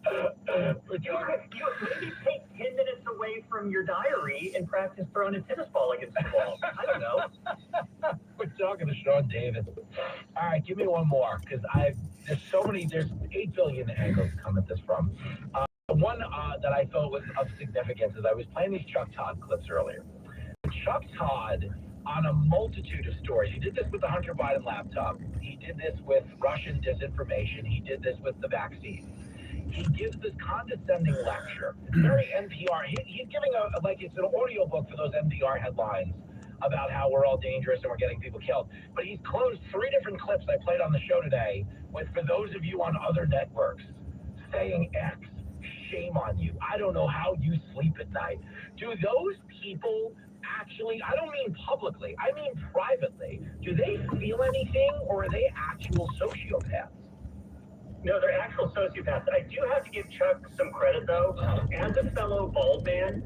You maybe take 10 minutes away from your diary and practice throwing a tennis ball against the wall. I don't know. We're talking to Sean Davis. All right, give me one more, because there's 8 billion angles to come at this from. One that I thought was of significance is I was playing these Chuck Todd clips earlier. Chuck Todd, on a multitude of stories, he did this with the Hunter Biden laptop. He did this with Russian disinformation. He did this with the vaccine. He gives this condescending lecture. It's very NPR. He's giving it's an audio book for those NPR headlines about how we're all dangerous and we're getting people killed. But he's closed 3 different clips I played on the show today with, for those of you on other networks, saying X. Shame on you. I don't know how you sleep at night. Do those people actually, I don't mean publicly, I mean privately, do they feel anything, or are they actual sociopaths? No, they're actual sociopaths. I do have to give Chuck some credit, though. As a fellow bald man,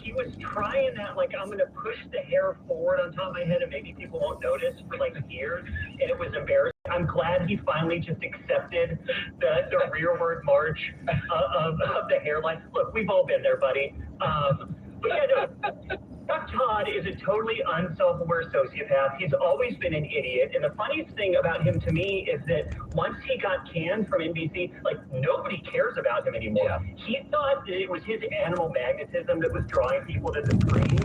he was trying that, like, I'm going to push the hair forward on top of my head and maybe people won't notice for, like, years, and it was embarrassing. I'm glad he finally just accepted the rearward march of the hairline. Look, we've all been there, buddy. But yeah, no, Todd is a totally unself-aware sociopath. He's always been an idiot. And the funniest thing about him to me is that once he got canned from NBC, like, nobody cares about him anymore. Yeah. He thought that it was his animal magnetism that was drawing people to the screen.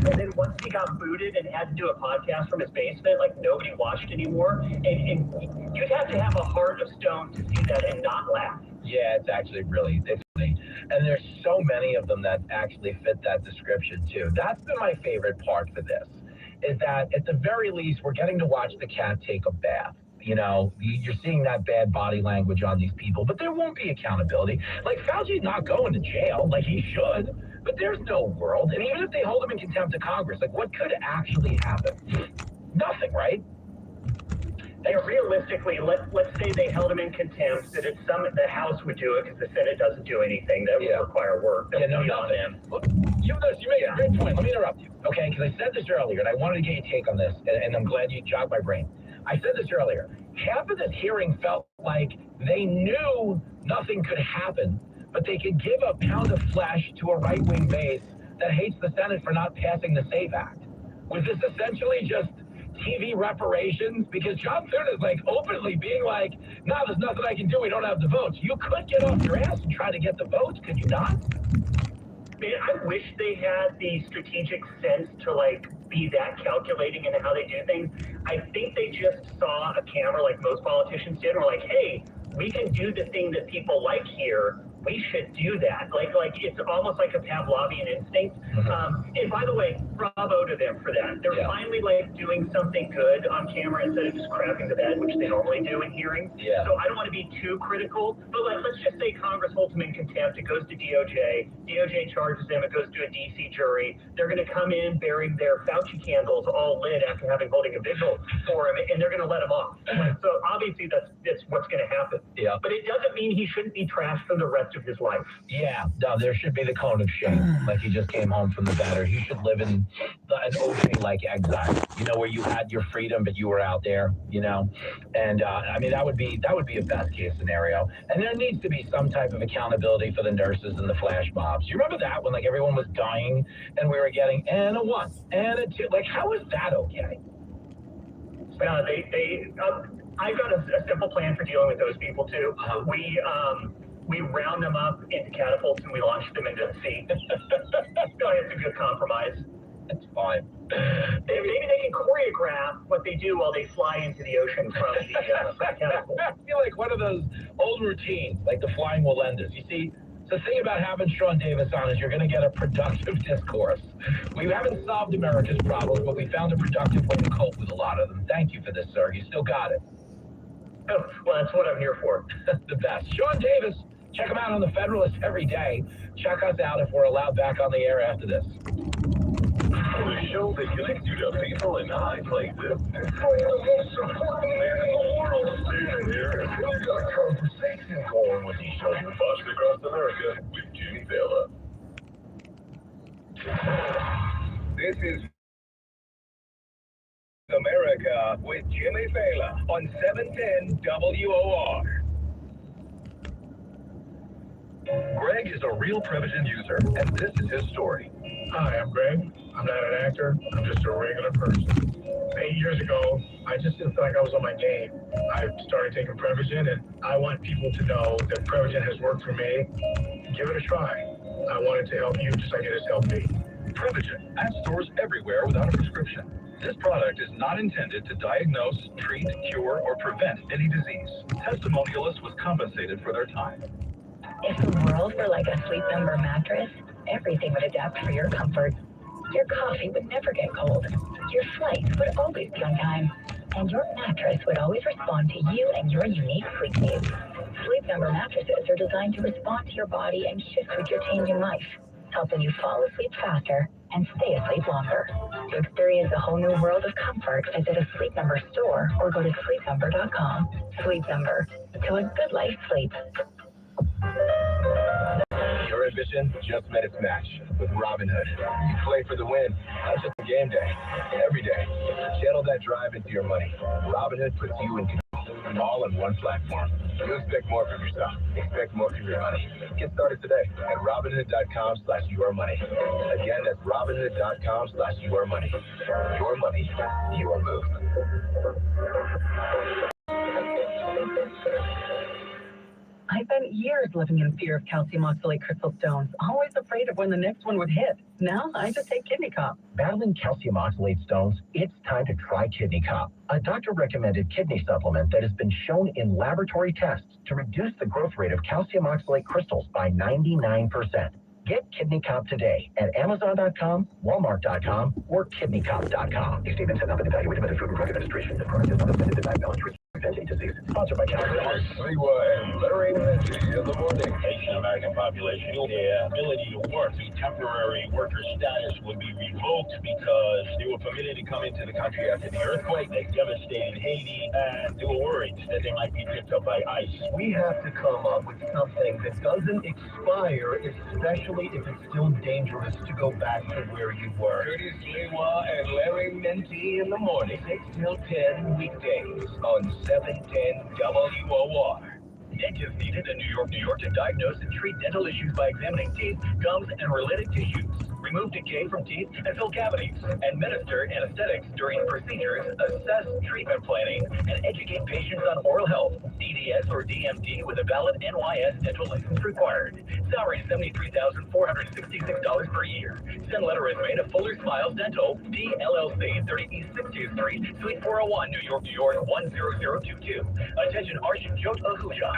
And then once he got booted and had to do a podcast from his basement, like, nobody watched anymore. And you'd have to have a heart of stone to see that and not laugh. Yeah, it's actually really, it's funny. And there's so many of them that actually fit that description too. That's been my favorite part for this, is that at the very least, we're getting to watch the cat take a bath. You know, you're seeing that bad body language on these people, but there won't be accountability. Like, Fauci's not going to jail, like he should, but there's no world. And even if they hold him in contempt of Congress, like, what could actually happen? Nothing, right? And realistically, let's say they held him in contempt, that the House would do it because the Senate doesn't do anything. That would require work. Yeah, no, nothing. Look, you make a great point. Let me interrupt you, okay? Because I said this earlier, and I wanted to get your take on this, and I'm glad you jogged my brain. I said this earlier. Half of this hearing felt like they knew nothing could happen, but they could give a pound of flesh to a right-wing base that hates the Senate for not passing the SAVE Act. Was this essentially just TV reparations? Because John Thune is like openly being like, no, there's nothing I can do. We don't have the votes. You could get off your ass and try to get the votes. Could you not? Man, I wish they had the strategic sense to, like, be that calculating in how they do things. I think they just saw a camera like most politicians did and were like, hey, we can do the thing that people like here. We should do that. Like it's almost like a Pavlovian instinct. And by the way, bravo to them for that. They're finally, like, doing something good on camera instead of just crapping the bed, which they normally do in hearings. Yeah. So I don't want to be too critical, but let's just say Congress holds them in contempt. It goes to DOJ. DOJ charges them. It goes to a DC jury. They're going to come in bearing their Fauci candles all lit after holding a vigil for him, and they're going to let him off. So obviously that's what's going to happen. Yeah. But it doesn't mean he shouldn't be trashed for the rest of his life. Yeah, no, there should be the cone of shame. Like, he just came home from the batter. He should live in an ocean-like exile, you know, where you had your freedom, but you were out there, you know. And I mean, that would be a best-case scenario. And there needs to be some type of accountability for the nurses and the flash mobs. You remember that when, like, everyone was dying and we were getting and a 1 and a 2? Like, how is that okay? I've got a simple plan for dealing with those people too. We round them up into catapults and we launch them into the sea. It's a good compromise. That's fine. Maybe they can choreograph what they do while they fly into the ocean from the catapult. I feel like one of those old routines, like the flying Wallendas. You see, the thing about having Sean Davis on is you're going to get a productive discourse. We haven't solved America's problems, but we found a productive way to cope with a lot of them. Thank you for this, sir. You still got it. Oh, well, that's what I'm here for. The best. Sean Davis. Check him out on the Federalist every day. Check us out if we're allowed back on the air after this. The show that connects you to people in high places. For the most important man in the world, standing here, we've got conversations going with each other. Watched across America with Jimmy Fallon. This is America with Jimmy Fallon on 710 WOR. Greg is a real Prevagen user, and this is his story. Hi, I'm Greg. I'm not an actor. I'm just a regular person. 8 years ago, I just didn't feel like I was on my game. I started taking Prevagen, and I want people to know that Prevagen has worked for me. Give it a try. I want it to help you just like it has helped me. Prevagen at stores everywhere without a prescription. This product is not intended to diagnose, treat, cure, or prevent any disease. Testimonialists was compensated for their time. If the world were like a Sleep Number mattress, everything would adapt for your comfort. Your coffee would never get cold. Your flights would always be on time. And your mattress would always respond to you and your unique sleep needs. Sleep Number mattresses are designed to respond to your body and shift with your changing life, helping you fall asleep faster and stay asleep longer. To experience a whole new world of comfort, visit a Sleep Number store or go to sleepnumber.com. Sleep Number, to a good life sleep. Your ambition just met its match with Robinhood. You play for the win, not just a game day, every day. Channel that drive into your money. Robinhood puts you in control, all in one platform. You expect more from yourself. Expect more from your money. Get started today at Robinhood.com/yourmoney. Again, that's Robinhood.com/yourmoney. Your money, your move. I spent years living in fear of calcium oxalate crystal stones, always afraid of when the next one would hit. Now I just take Kidney Cop. Battling calcium oxalate stones, it's time to try Kidney Cop, a doctor-recommended kidney supplement that has been shown in laboratory tests to reduce the growth rate of calcium oxalate crystals by 99%. Get Kidney Cop today at Amazon.com, Walmart.com, or KidneyCop.com. These statements have not been evaluated by the Food and Drug Administration. The product is not intended to diagnose or prevent disease. Sponsored by California. And littering in the morning. Asian American population, their ability to work, the temporary worker status would be revoked because they were permitted to come into the country after the earthquake that devastated Haiti, and they were worried that they might be picked up by ICE. We have to come up with something that doesn't expire, especially if it's still dangerous to go back to where you were. Curtis Lewa and Larry Menti in the morning, 6 till 10 weekdays on 710 WOR. Dentists needed in New York to diagnose and treat dental issues by examining teeth, gums, and related tissues. Remove decay from teeth and fill cavities. Administer anesthetics during procedures, assess treatment planning, and educate patients on oral health. DDS or DMD with a valid NYS dental license required. Salary $73,466 per year. Send letter is made of Fuller Smiles Dental, PLLC, 30 East 623, Suite 401, New York, 10022. Attention, Arshim Jot Ahuja.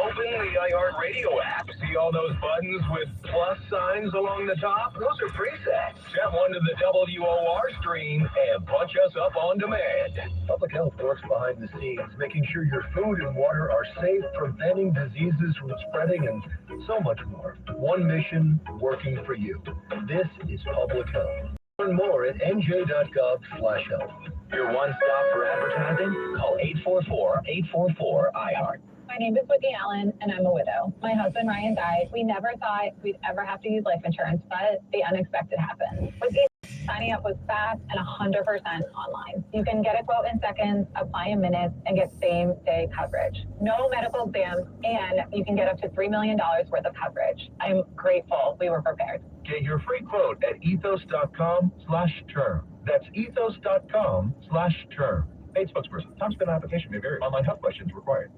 Open the iHeartRadio app. See all those buttons with plus signs along the top? Those are presets. Step one to the WOR screen and punch us up on demand. Public health works behind the scenes, making sure your food and water are safe, preventing diseases from spreading, and so much more. One mission working for you. This is public health. Learn more at nj.gov/health. Your one-stop for advertising? Call 844-844-iHeart. My name is Whitney Allen, and I'm a widow. My husband, Ryan, died. We never thought we'd ever have to use life insurance, but the unexpected happened. With signing up was fast and 100% online. You can get a quote in seconds, apply in minutes, and get same-day coverage. No medical exams, and you can get up to $3 million worth of coverage. I'm grateful we were prepared. Get your free quote at ethos.com/term. That's ethos.com/term. Paid spokesperson. Time spent on application may vary. Online health questions required.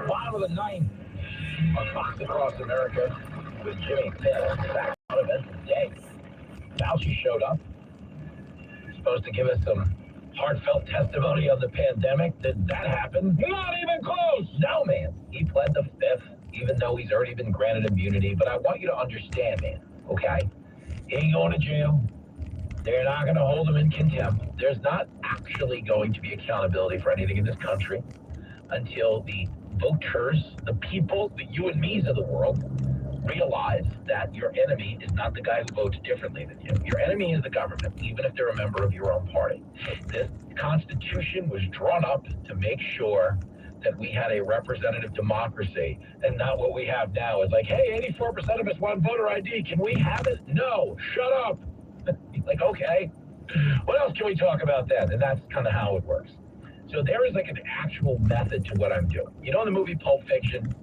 Bottom of the ninth on Fox Across America with Jimmy Pitt. Back on event today. Fauci showed up. Supposed to give us some heartfelt testimony on the pandemic. Did that happen? Not even close. No, man. He pled the fifth, even though he's already been granted immunity. But I want you to understand, man, okay? He ain't going to jail. They're not going to hold him in contempt. There's not actually going to be accountability for anything in this country until the voters, the people, the you and me's of the world, realize that your enemy is not the guy who votes differently than you. Your enemy is the government, even if they're a member of your own party. This Constitution was drawn up to make sure that we had a representative democracy and not what we have now. It's like, hey, 84% of us want voter ID. Can we have it? No, shut up. Like, okay, what else can we talk about then? And that's kind of how it works. So there is like an actual method to what I'm doing. You know, in the movie Pulp Fiction,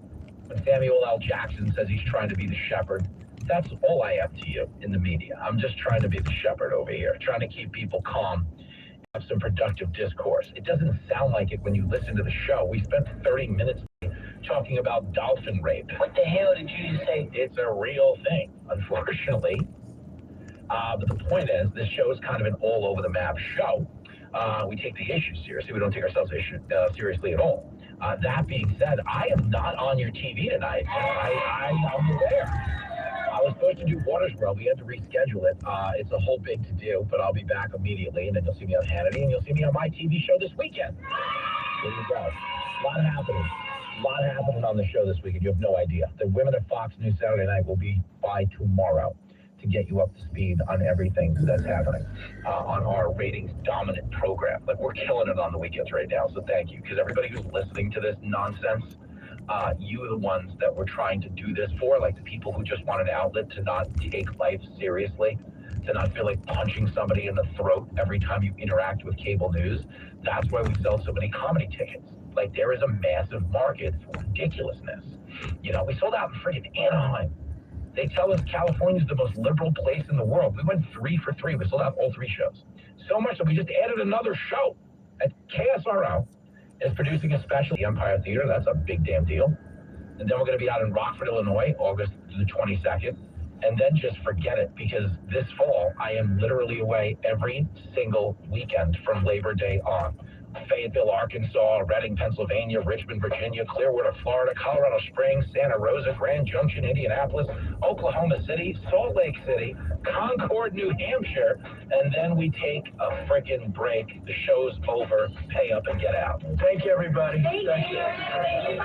when Samuel L. Jackson says he's trying to be the shepherd, that's all I am to you in the media. I'm just trying to be the shepherd over here, trying to keep people calm, have some productive discourse. It doesn't sound like it when you listen to the show. We spent 30 minutes talking about dolphin rape. What the hell did you say? It's a real thing, unfortunately. But the point is, this show is kind of an all-over-the-map show. We take the issues seriously. We don't take ourselves seriously at all. That being said, I am not on your TV tonight. I'm aware. I was supposed to do Watersboro. We had to reschedule it. It's a whole big to-do, but I'll be back immediately, and then you'll see me on Hannity, and you'll see me on my TV show this weekend. There you go. A lot happening on the show this weekend. You have no idea. The women at Fox News Saturday night will be by tomorrow to get you up to speed on everything that's happening on our ratings-dominant program. Like, we're killing it on the weekends right now, so thank you. Because everybody who's listening to this nonsense, you are the ones that we're trying to do this for, like the people who just want an outlet to not take life seriously, to not feel like punching somebody in the throat every time you interact with cable news. That's why we sell so many comedy tickets. Like, there is a massive market for ridiculousness. You know, we sold out in friggin' Anaheim. They tell us California is the most liberal place in the world. We went 3 for 3. We sold out all 3 shows. So much that we just added another show at KSRO. Is producing a special at the Empire Theater. That's a big damn deal. And then we're going to be out in Rockford, Illinois, August the 22nd. And then just forget it, because this fall, I am literally away every single weekend from Labor Day on. Fayetteville, Arkansas, Reading, Pennsylvania, Richmond, Virginia, Clearwater, Florida, Colorado Springs, Santa Rosa, Grand Junction, Indianapolis, Oklahoma City, Salt Lake City, Concord, New Hampshire, and then we take a freaking break. The show's over. Pay up and get out. Thank you, everybody. Thank you.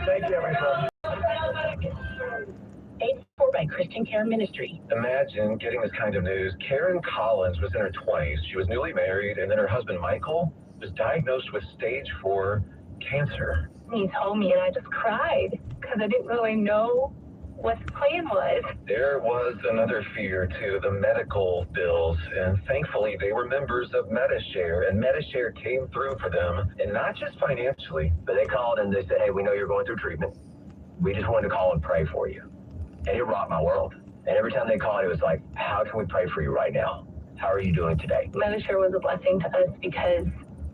Thank you, everybody. Paid for by Christian Care Ministry. Imagine getting this kind of news. Karen Collins was in her 20s. She was newly married, and then her husband, Michael, was diagnosed with stage 4 cancer. He told me, and I just cried because I didn't really know what the plan was. There was another fear, too, the medical bills, and thankfully they were members of Medishare, and Medishare came through for them, and not just financially, but they called and they said, hey, we know you're going through treatment. We just wanted to call and pray for you. And it rocked my world. And every time they called, it was like, how can we pray for you right now? How are you doing today? Medishare was a blessing to us because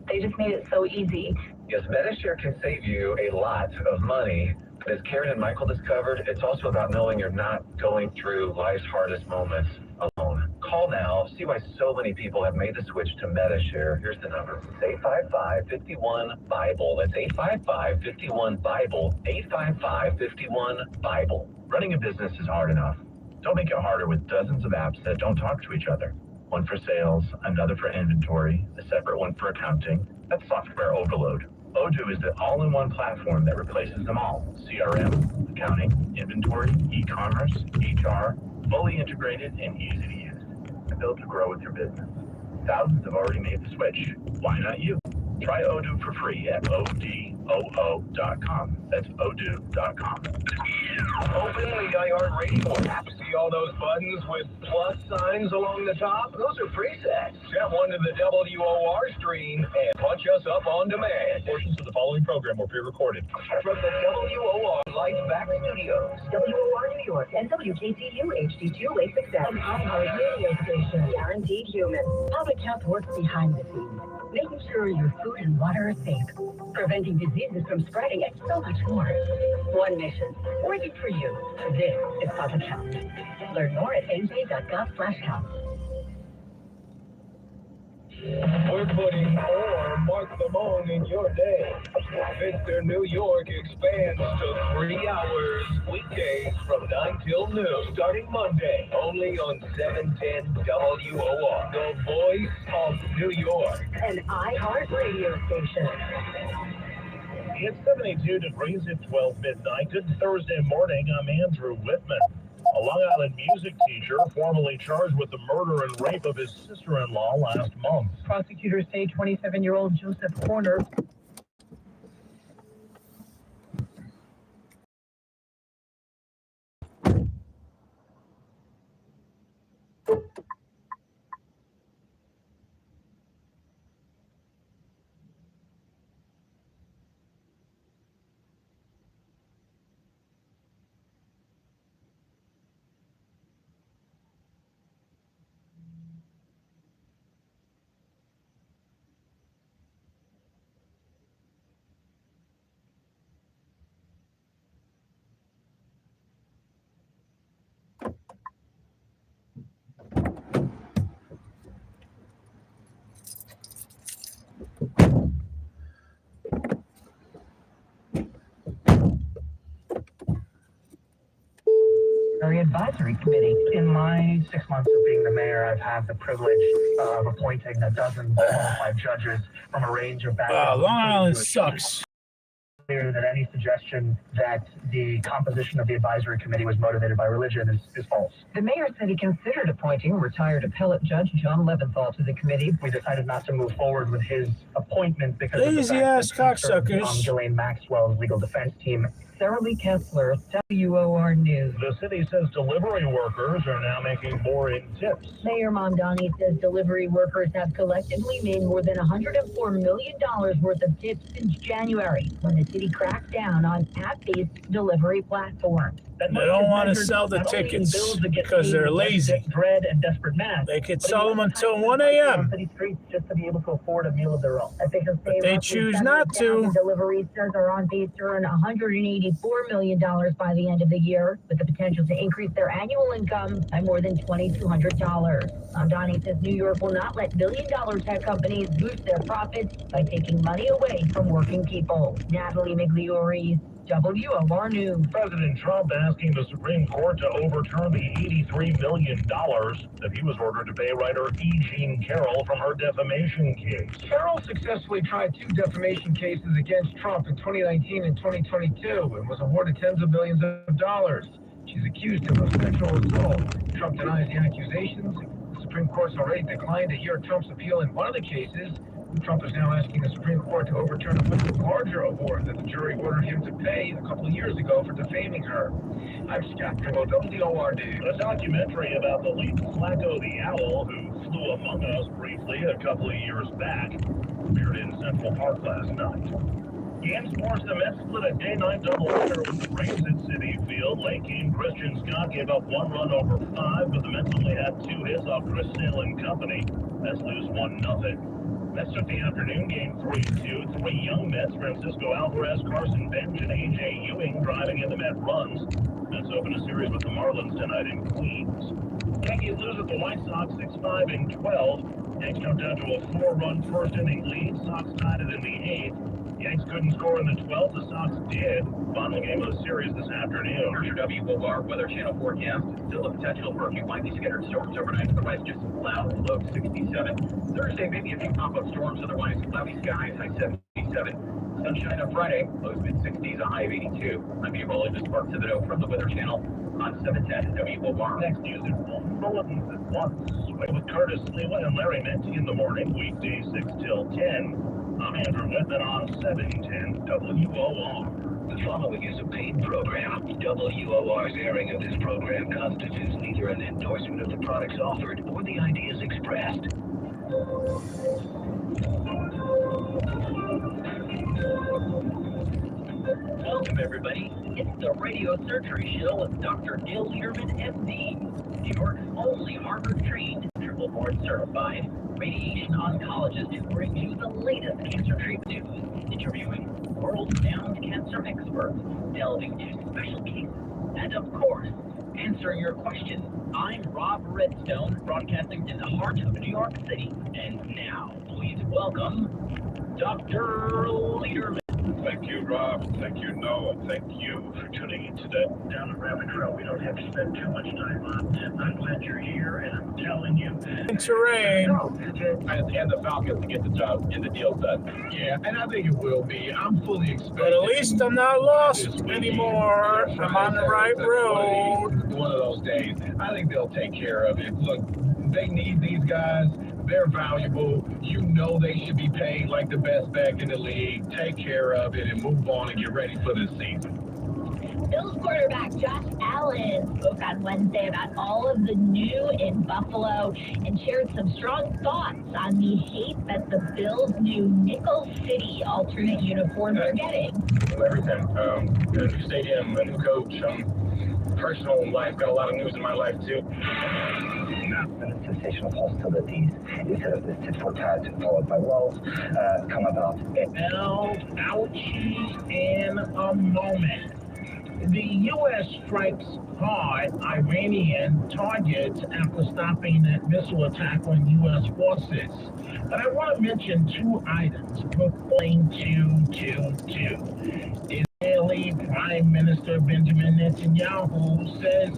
they just made it so easy. Yes, Medishare can save you a lot of money. But as Karen and Michael discovered, it's also about knowing you're not going through life's hardest moments alone. Call now. See why so many people have made the switch to Medishare. Here's the number. It's 855-51-BIBLE. That's 855-51-BIBLE. 855-51-BIBLE. Running a business is hard enough. Don't make it harder with dozens of apps that don't talk to each other. One for sales, another for inventory, a separate one for accounting. That's software overload. Odoo is the all-in-one platform that replaces them all. CRM, accounting, inventory, e-commerce, HR, fully integrated and easy to use. And built to grow with your business. Thousands have already made the switch. Why not you? Try Odoo for free at odoo.com. That's odoo.com. Open the iHeartRadio app. See all those buttons with plus signs along the top? Those are presets. Set one to the WOR screen and punch us up on demand. Portions of the following program were pre-recorded. From the WOR Lights Back Studios. WOR New York and WKTU HD2 Lake Success. An iHeart radio station. Guaranteed human. Public health works behind the scenes, making sure your food and water are safe, preventing diseases from spreading, and so much more. One mission, working for you. This is public health. Learn more at nj.gov/health. We're putting more Mark Lamone in your day. Mr. New York expands to 3 hours, weekdays from 9 till noon, starting Monday, only on 710 WOR, the voice of New York. An iHeart radio station. It's 72 degrees at 12 midnight. Good Thursday morning. I'm Andrew Whitman. A Long Island music teacher formally charged with the murder and rape of his sister-in-law last month. Prosecutors say 27-year-old Joseph Horner Advisory Committee. In my 6 months of being the mayor, I've had the privilege of appointing a dozen qualified judges from a range of backgrounds. Long Island sucks. Clear that any suggestion that the composition of the advisory committee was motivated by religion is false. The mayor said he considered appointing retired appellate judge John Leventhal to the committee. We decided not to move forward with his appointment because of the Lazy fact ass that he served cocksuckers. on Ghislaine Maxwell's legal defense team. Sarah Lee Kessler, WOR News. The city says delivery workers are now making more in tips. Mayor Mamdani says delivery workers have collectively made more than $104 million worth of tips since January, when the city cracked down on app-based delivery platforms. They don't want to sell the tickets because they're lazy. Dread and desperate math. They could sell them until 1 a.m. City streets just to be able to afford a meal of their own. Officials say They roughly choose not to. 7,000 deliveries are on pace to earn $184 million by the end of the year, with the potential to increase their annual income by more than $2,200. Mamdani says New York will not let billion-dollar tech companies boost their profits by taking money away from working people. Natalie Migliori, WOR News. President Trump asking the Supreme Court to overturn the $83 million that he was ordered to pay writer E. Jean Carroll from her defamation case. Carroll successfully tried 2 defamation cases against Trump in 2019 and 2022 and was awarded tens of millions of dollars. She's accused him of sexual assault. Trump denies the accusations. The Supreme Court's already declined to hear Trump's appeal in one of the cases. Trump is now asking the Supreme Court to overturn a much larger award that the jury ordered him to pay a couple of years ago for defaming her. I'm Scott Trimble, WOR News. A documentary about the late Flacco the Owl, who flew among us briefly a couple of years back, appeared in Central Park last night. In sports, the Mets split a day-night doubleheader with the Braves at Citi Field. Late game, Christian Scott gave up 1 run over 5, but the Mets only had 2 hits off Chris Sale and company. Mets lose 1-0. Mets took the afternoon game 3-2. 3 young Mets, Francisco Alvarez, Carson Bench, and A.J. Ewing driving in the Met runs. Mets open a series with the Marlins tonight in Queens. Yankees lose at the White Sox 6-5 in 12. Yanks come down to a 4-run first inning lead. Sox tied it in the 8th. Yanks couldn't score in the 12th. The Sox did. Final game of the series this afternoon. Here's your WOR Weather Channel forecast. Still the potential for a few lightly scattered storms overnight. Otherwise, just clouds. Low 67. Thursday, maybe a few pop-up storms. Otherwise, cloudy skies. High 77. Sunshine on Friday. Lows mid-60s. A high of 82. I'm Ebola. Just Mark Thibodeau from the Weather Channel on 710 WOR. Next news at 1. Bulletins at once. With Curtis Lewa and Larry Menti in the morning. Weekdays 6 till 10. I'm Andrew Whitman on 710 WOR. The following is a paid program. WOR's airing of this program constitutes neither an endorsement of the products offered or the ideas expressed. Welcome, everybody. It's the Radio Surgery Show with Dr. Neil Leaderman, MD, New York's only Harvard-trained, triple-board certified radiation oncologist who brings you the latest cancer treatment news, interviewing world-renowned cancer experts, delving into special cases, and of course, answering your questions. I'm Rob Redstone, broadcasting in the heart of New York City. And now, please welcome Dr. Leaderman. Thank you, Rob. Thank you, Noah. Thank you for tuning in today. Down the rabbit trail, we don't have to spend too much time on. I'm glad you're here, and I'm telling you. Terrain. And the Falcons to get the job and the deal done. Yeah, and I think it will be. I'm fully expecting. But at least I'm not lost anymore. I'm on the right road. One of those days. I think they'll take care of it. Look, they need these guys. They're valuable. You know they should be paid like the best back in the league. Take care of it and move on and get ready for this season. Bills quarterback Josh Allen spoke on Wednesday about all of the new in Buffalo and shared some strong thoughts on the hate that the Bills' new Nickel City alternate uniforms are getting. Everything. A new stadium, a new coach, personal life. Got a lot of news in my life, too. Cessation of hostilities instead of this tit-for-tat followed by walls come about. Ouchie in a moment. The U.S. strikes hard Iranian targets after stopping that missile attack on U.S. forces. But I want to mention 2 items before going to Israeli Prime Minister Benjamin Netanyahu says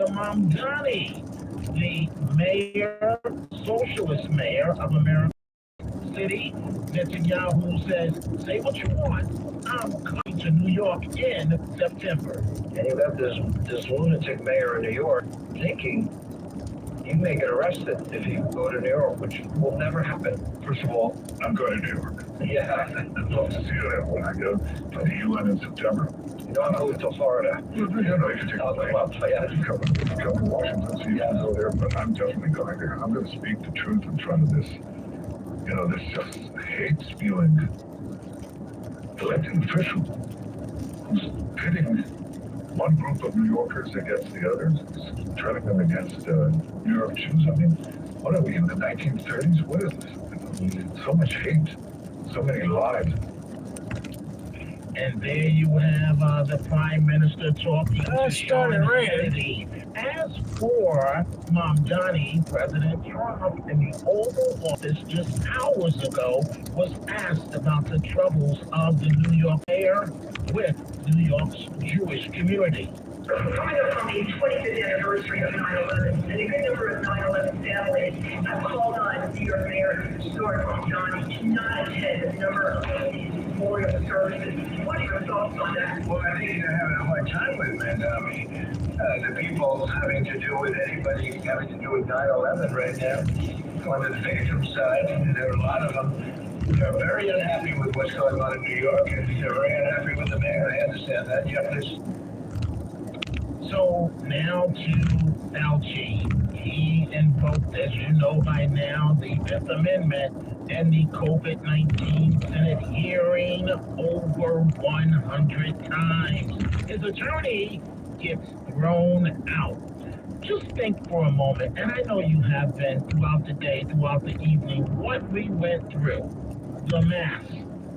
Mamdani, the mayor, socialist mayor of America City. Netanyahu says, say what you want. I'm coming to New York in September. And you have this lunatic mayor in New York thinking you may get arrested if you go to New York, which will never happen. First of all, I'm going to New York. Yeah. I'd love to see you when I go to the UN in September. You know, I'm moving to Florida. You know, you can take a plane. Come to Washington, see if you can go there, but I'm definitely going there. I'm going to speak the truth in front of this, you know, this just hate-spewing elected official who's pitting one group of New Yorkers against the others, turning them against New York Jews. I mean, what are we, in the 1930s? What is this? So much hate, so many lies. And there you have the Prime Minister talking to Sean Hannity. As for Mamdani, President Trump in the Oval Office just hours ago was asked about the troubles of the New York mayor with New York's Jewish community. Coming up on the 25th anniversary of 9/11, and a good number of 9/11 families have called on New York Mayor Stuart Mamdani to not attend a number of these memorial services. What are your thoughts on that? Well, I think they're having a hard time with Mamdani. The people having to do with anybody having to do with 9/11 right now on the victim side, and there are a lot of them. They're very unhappy with what's going on in New York, and they're very unhappy with the mayor. I understand that. You have this. So now to Fauci. He invoked, as you know by now, the Fifth Amendment and the COVID-19 Senate hearing over 100 times. His attorney gets thrown out. Just think for a moment, and I know you have been throughout the day, throughout the evening, what we went through. The masks,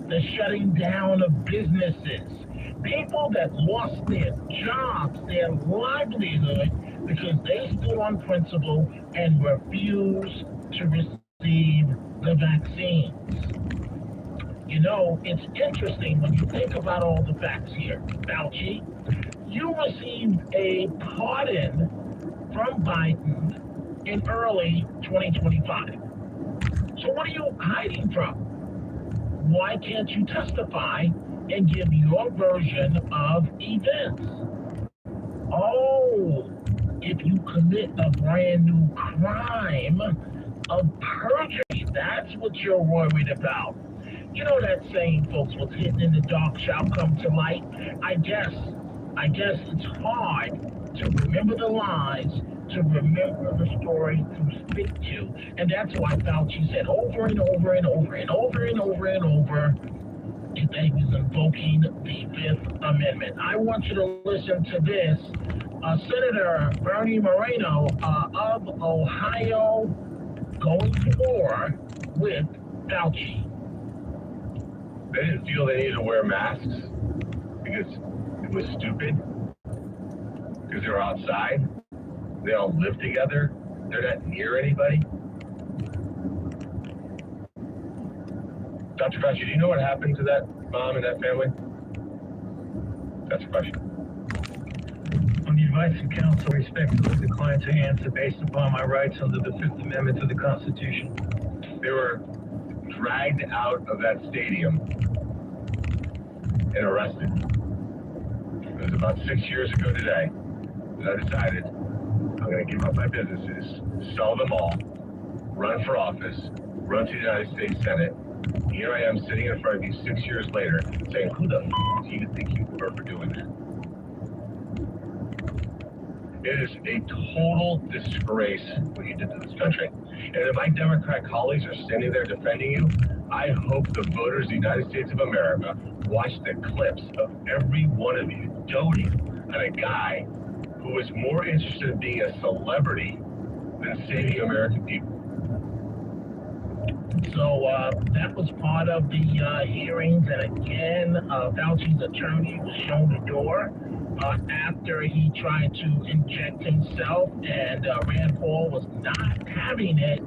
the shutting down of businesses, people that lost their jobs, their livelihood, because they stood on principle and refused to receive the vaccines. You know, it's interesting when you think about all the facts here. Fauci, you received a pardon from Biden in early 2025. So what are you hiding from? Why can't you testify and give your version of events? Oh, if you commit a brand new crime of perjury, that's what you're worried about. You know that saying, folks, what's hidden in the dark shall come to light. I guess it's hard to remember the lies, to remember the story to stick to. And that's why Fauci said over and over and over and over and over and over that he was invoking the Fifth Amendment. I want you to listen to this. Senator Bernie Moreno of Ohio going to war with Fauci. They didn't feel they needed to wear masks because it was stupid, because they're outside, they all live together, they're not near anybody. Dr. Fauci, do you know what happened to that mom and that family? That's a question. On the advice of counsel, I respectfully decline to answer based upon my rights under the Fifth Amendment to the Constitution. They were dragged out of that stadium and arrested. It was about 6 years ago today that I decided I'm going to give up my businesses, sell them all, run for office, run to the United States Senate. Here I am sitting in front of you 6 years later saying, who the f*** do you think you were for doing that? It is a total disgrace what you did to this country. And if my Democrat colleagues are standing there defending you, I hope the voters of the United States of America watch the clips of every one of you doting on a guy who is more interested in being a celebrity than saving American people. So that was part of the hearings, and again, Fauci's attorney was shown the door after he tried to inject himself, and Rand Paul was not having it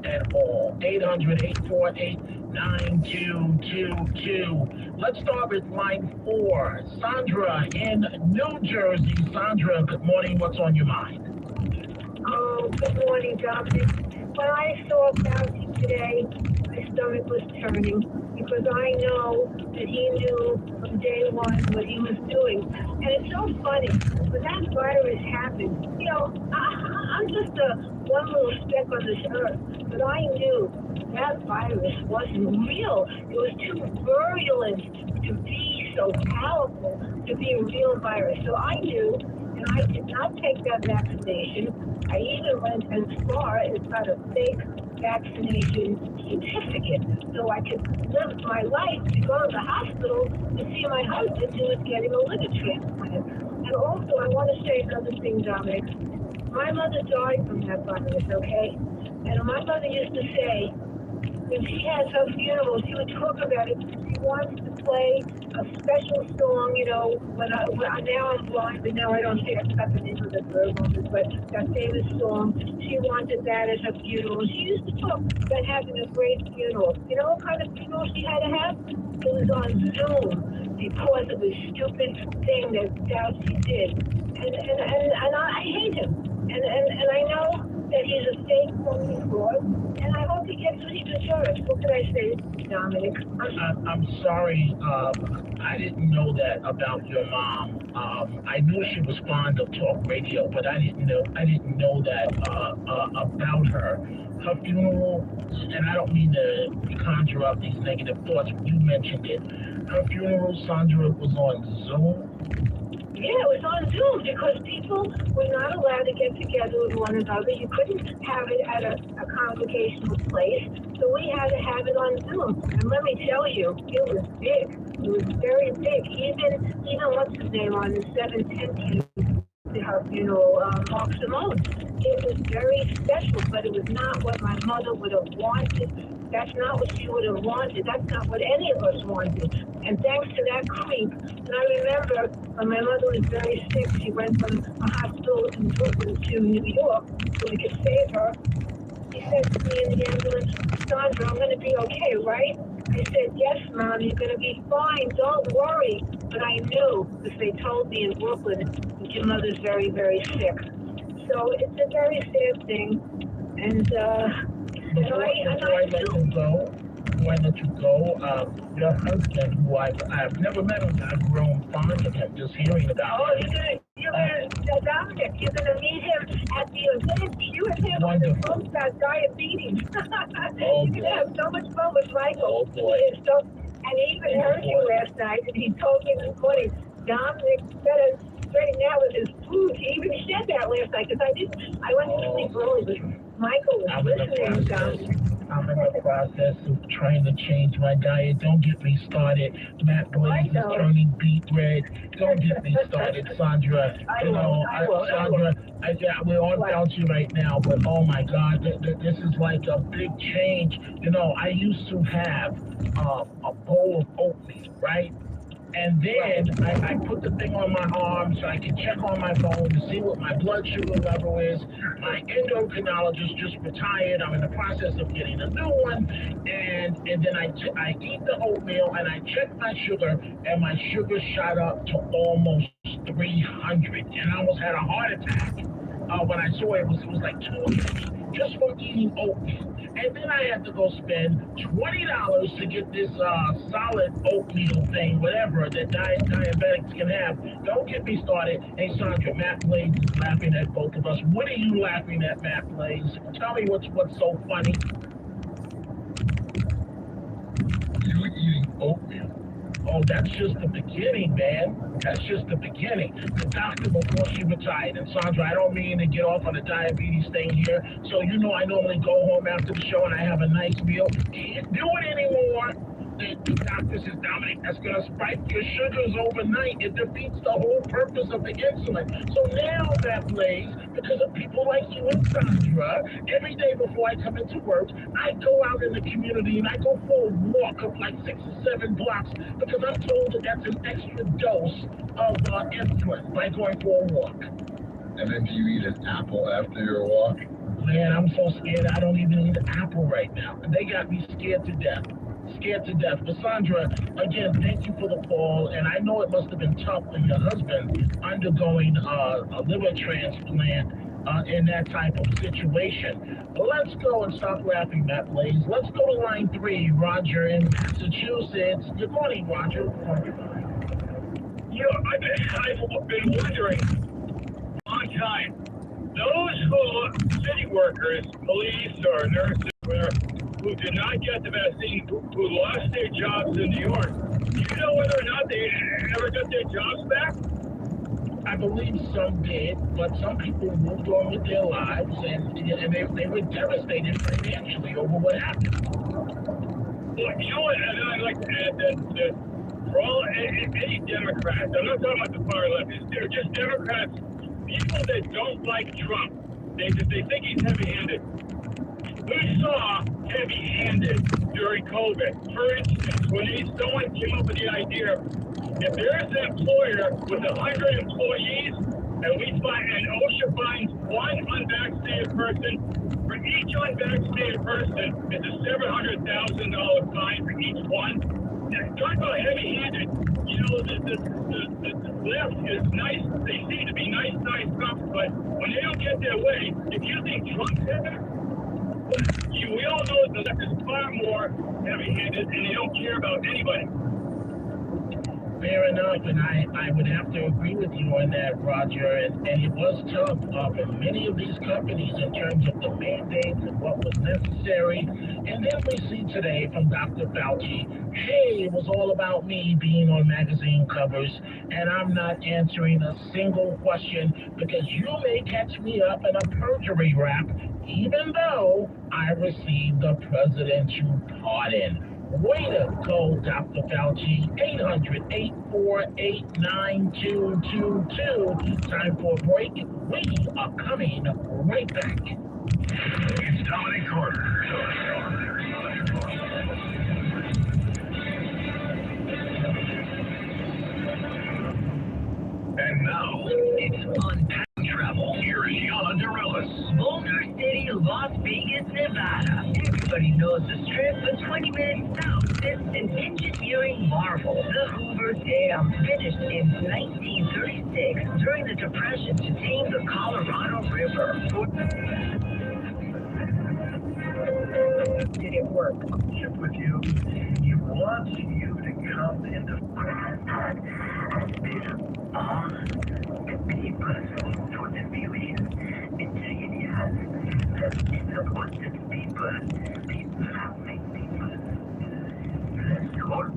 at all. 800-848-9228. 9222. Let's start with line 4. Sandra in New Jersey. Sandra, good morning. What's on your mind? Oh, good morning, Dominic. When I saw Fauci today, my stomach was turning because I know that he knew from day one what he was doing. And it's so funny, when that virus happened, you know, I'm just one little speck on this earth, but I knew that virus wasn't real. It was too virulent to be so powerful to be a real virus. So I knew, and I did not take that vaccination. I even went as far as got a fake vaccination certificate so I could live my life to go to the hospital to see my husband who was getting a liver transplant. And also, I want to say another thing, Dominic. My mother died from that virus, okay? And my mother used to say, when she has her funeral, she would talk about it. She wants to play a special song, you know, now I'm blind, but now I don't think I've got the name of the bird moment, but that famous song, she wanted that at her funeral. She used to talk about having a great funeral. You know what kind of funeral she had to have? It was on Zoom because of the stupid thing that Fauci did. And I hate him. And I know that he's a fake phony fraud, and I hope he gets what he deserves. What can I say, Dominic? I'm sorry. I didn't know that about your mom. I knew she was fond of talk radio, but I didn't know that about her. Her funeral, and I don't mean to conjure up these negative thoughts, but you mentioned it. Her funeral, Sandra, was on Zoom. Yeah, it was on Zoom because people were not allowed to get together with one another. You couldn't have it at a congregational place, so we had to have it on Zoom. And let me tell you, it was big. It was very big. Even what's his name on the 710 her funeral, Mark Simone. It was very special, but it was not what my mother would have wanted. That's not what she would have wanted. That's not what any of us wanted. And thanks to that creep, and I remember when my mother was very sick, she went from a hospital in Brooklyn to New York so we could save her. He said to me in the ambulance, Sandra, I'm going to be okay, right? I said, yes, Mom, you're going to be fine. Don't worry. But I knew, because they told me in Brooklyn, that your mother's very, very sick. So it's a very sad thing. And Before I let you go, your husband, who I've never met him, I've grown fond of him, just hearing about him. Dominic, you're going to meet him at the event. You and him on the phone about diabetes. You're going to have so much fun with Michael. Oh, boy. And he even heard you last night, and he told me this morning, Dominic better straighten out with his food. He even said that last night, because I went to sleep early, but Michael was listening, Dominic. I'm in the process of trying to change my diet. Don't get me started. Matt Blaze is turning beet red. Don't get me started, Sandra. Sandra, we're on Fauci right now, but oh my God, this is like a big change. You know, I used to have a bowl of oatmeal, right? And then I put the thing on my arm so I can check on my phone to see what my blood sugar level is. My endocrinologist just retired. I'm in the process of getting a new one. And then I eat the oatmeal and I check my sugar, and my sugar shot up to almost 300. And I almost had a heart attack when I saw it was like 280 just from eating oatmeal. And then I had to go spend $20 to get this solid oatmeal thing, whatever, that diabetics can have. Don't get me started. Hey, Sandra, Matt Blaze is laughing at both of us. What are you laughing at, Matt Blaze? Tell me what's so funny. You eating oatmeal? Oh, that's just the beginning, man. That's just the beginning. The doctor before she retired. And Sandra, I don't mean to get off on the diabetes thing here. So you know I normally go home after the show and I have a nice meal. Can't do it anymore. The doctor says, Dominic, that's going to spike your sugars overnight. It defeats the whole purpose of the insulin. So now, Matt Blaze, because of people like you and Sandra, every day before I come into work, I go out in the community and I go for a walk of like 6 or 7 blocks because I'm told that that's an extra dose of insulin by going for a walk. And then do you eat an apple after your walk? Man, I'm so scared I don't even eat an apple right now. And they got me scared to death. scared to death. But Sandra, again, thank you for the call. And I know it must have been tough for your husband undergoing a liver transplant in that type of situation. But let's go and stop laughing, Matt Blaze. Let's go to line 3, Roger in Massachusetts. Good morning, Roger. Yeah, I've been wondering a long time. Those city workers, police or nurses, who did not get the vaccine, who lost their jobs in New York, do you know whether or not they ever got their jobs back? I believe some did, but some people moved on with their lives, and they were devastated financially over what happened. Well, you know what, and I'd like to add that for all any Democrats, I'm not talking about the far left, they're just Democrats, people that don't like Trump, they think he's heavy-handed. We saw heavy-handed during COVID. For instance, when someone came up with the idea, if there's an employer with 100 employees, and OSHA finds one unvaccinated person, for each unvaccinated person, it's a $700,000 fine for each one. Talk about heavy-handed. You know, the left is nice. They seem to be nice cops, but when they don't get their way, if you think Trump's heavy, we all know the left is far more heavy-handed, and they don't care about anybody. Fair enough, and I would have to agree with you on that, Roger. And it was tough for many of these companies in terms of the mandates and what was necessary. And then we see today from Dr. Fauci, hey, it was all about me being on magazine covers, and I'm not answering a single question because you may catch me up in a perjury rap, even though I received the presidential pardon. Way to go, Dr. Fauci. 800-848-9222. Time for a break. We are coming right back. It's Dominic Carter. And now, It's Unpacked Travel. here is Yana Dorelis. Boulder City, Las Vegas, Nevada. Everybody knows the Strip, but 20 minutes south sits an engineering marvel. The Hoover Dam, finished in 1936 during the Depression to tame the Colorado River. Did it work? With you, he wants you to come into contact and the people for the million interiors that independent people having people less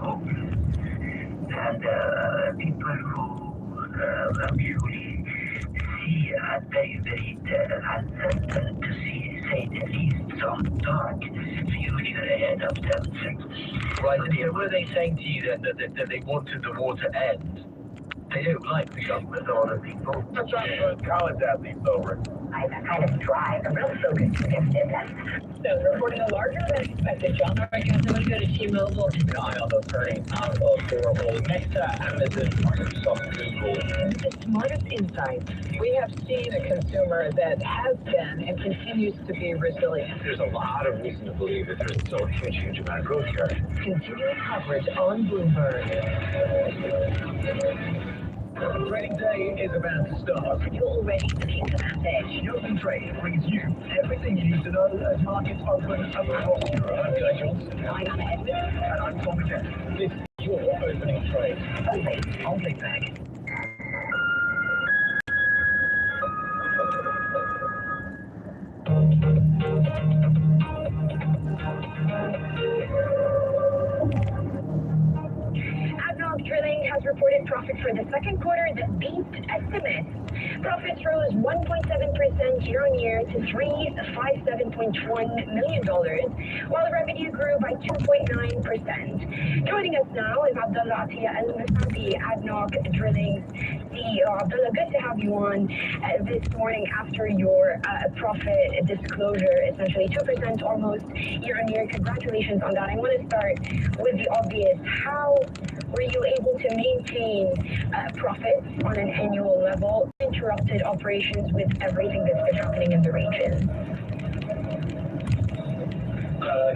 hopeless and people who actually see very, very to see, say the least, some dark future ahead of themselves. Right, and so were they saying to you that they wanted the war to end? They don't like the government or the people. I'm trying to put college athletes over. I kind of drive. I'm real focused if that's. So they're reporting a larger than expected jump. All right, guys, I'm going to go to T-Mobile. Keep an eye on those earnings out of Oracle, Meta, Amazon, Microsoft, Google. The smartest insights. We have seen a consumer that has been and continues to be resilient. There's a lot of reason to believe that there's still a huge amount of growth here. Continuing coverage on Bloomberg. Trading day is about to start. You're ready to take the message. Open Trade brings you everything you need to know as markets open across Europe. I'm Guy Johnson. I'm Anna Edwards. And I'm Tom Jeff. This is your opening trade. I'll take that. ADNOC Drilling has reported profit for the second quarter that beat estimates. Profits rose 1.7% year-on-year to $357.1 million, while revenue grew by 2.9%. Joining us now is Abdullah Atiyah Al-Musabi, ADNOC Drilling's CEO. Abdullah, good to have you on this morning after your profit disclosure, essentially 2% almost year-on-year. Congratulations on that. I want to start with the obvious. How were you able to maintain profits on an annual level, interrupted operations with everything that's been happening in the region?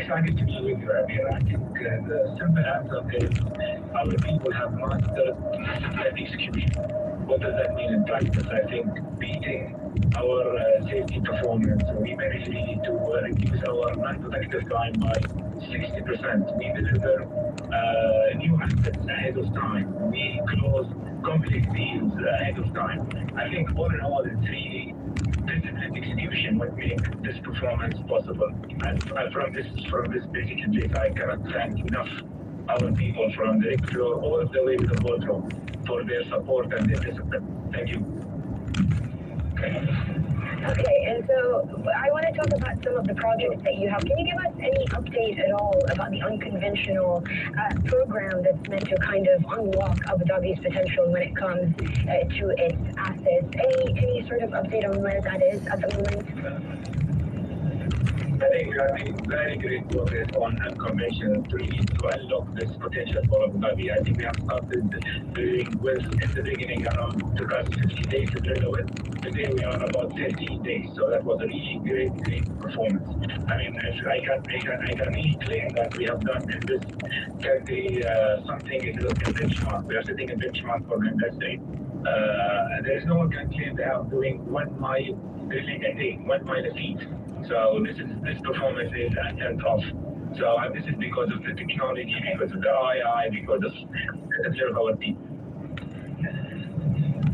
decided to be with you, Amir. I think the simple answer is our people have mastered disciplined execution. What does that mean in practice? I think beating our safety performance, we managed really to reduce our non-protective time by 60%. We deliver new assets ahead of time. We close complex deals ahead of time. I think all in all, it's really disciplined execution what makes this performance possible. And from this basic place, I cannot thank enough our people from the floor all the way to the boardroom for their support and their discipline. Thank you. Okay, and so I want to talk about some of the projects that you have. Can you give us any update at all about the unconventional program that's meant to kind of unlock Abu Dhabi's potential when it comes to its assets? Any sort of update on where that is at the moment? I think we are making very great progress on unconventional to unlock this potential for Abu Dhabi. I think we have started doing well in the beginning around 50 days to drill it. Today we are about 30 days, so that was a really great performance. I mean, I can really claim that we have done in this country something in the benchmark. We are setting a benchmark for the industry. There is no one can claim they are doing 1 mile drilling a day, 1 mile a feet. So this performance is unheard of. So this is because of the technology, because of the AI, because of our people.